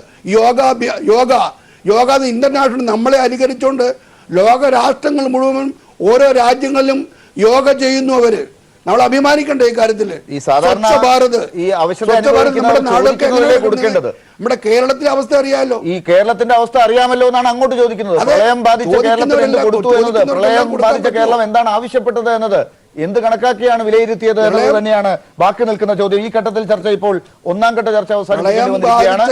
യോഗ ഇന്റർനാഷണൽ നമ്മളെ അനുകരിച്ചുകൊണ്ട് ലോക രാഷ്ട്രങ്ങൾ മുഴുവൻ ഓരോ രാജ്യങ്ങളിലും യോഗ ചെയ്യുന്നു. അവര് നമ്മൾ അഭിമാനിക്കണ്ടേ ഈ കാര്യത്തില്?
ഈ സാധാരണ
ഭാരത്,
ഈ നമ്മുടെ നാടൊക്കെ കൊടുക്കേണ്ടത്.
നമ്മുടെ കേരളത്തിലെ അവസ്ഥ അറിയാമല്ലോ.
ഈ കേരളത്തിന്റെ അവസ്ഥ അറിയാമല്ലോ എന്നാണ് അങ്ങോട്ട് ചോദിക്കുന്നത്. പ്രളയം ബാധിച്ച കേരളത്തിൽ എന്ത് കൊടുത്തു എന്നത്, പ്രളയം ബാധിച്ച കേരളം എന്താണ് ആവശ്യപ്പെട്ടത് എന്നത് എന്ത് കണക്കാക്കിയാണ് വിലയിരുത്തിയത് എന്നത് തന്നെയാണ് ബാക്കി നിൽക്കുന്ന ചോദ്യം. ഈ ഘട്ടത്തിൽ ചർച്ച ഇപ്പോൾ ഒന്നാം ഘട്ട ചർച്ച അവസാനിപ്പിക്കുകയാണ്.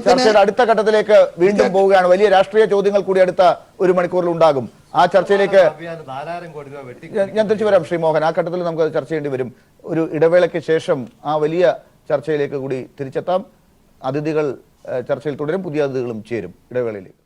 ചർച്ചയുടെ അടുത്ത ഘട്ടത്തിലേക്ക് വീണ്ടും പോവുകയാണ്. വലിയ രാഷ്ട്രീയ ചോദ്യങ്ങൾ കൂടി അടുത്ത 1 മണിക്കൂറിൽ ഉണ്ടാകും. ആ ചർച്ചയിലേക്ക് ഞാൻ തിരിച്ചു വരാം. ശ്രീ മോഹൻ, ആ ഘട്ടത്തിൽ നമുക്ക് ചർച്ച ചെയ്യേണ്ടി വരും. ഒരു ഇടവേളയ്ക്ക് ശേഷം ആ വലിയ ചർച്ചയിലേക്ക് കൂടി തിരിച്ചെത്താം. അതിഥികൾ ചർച്ചയിൽ തുടരും, പുതിയ അതിഥികളും ചേരും. ഇടവേളയിലേക്ക്.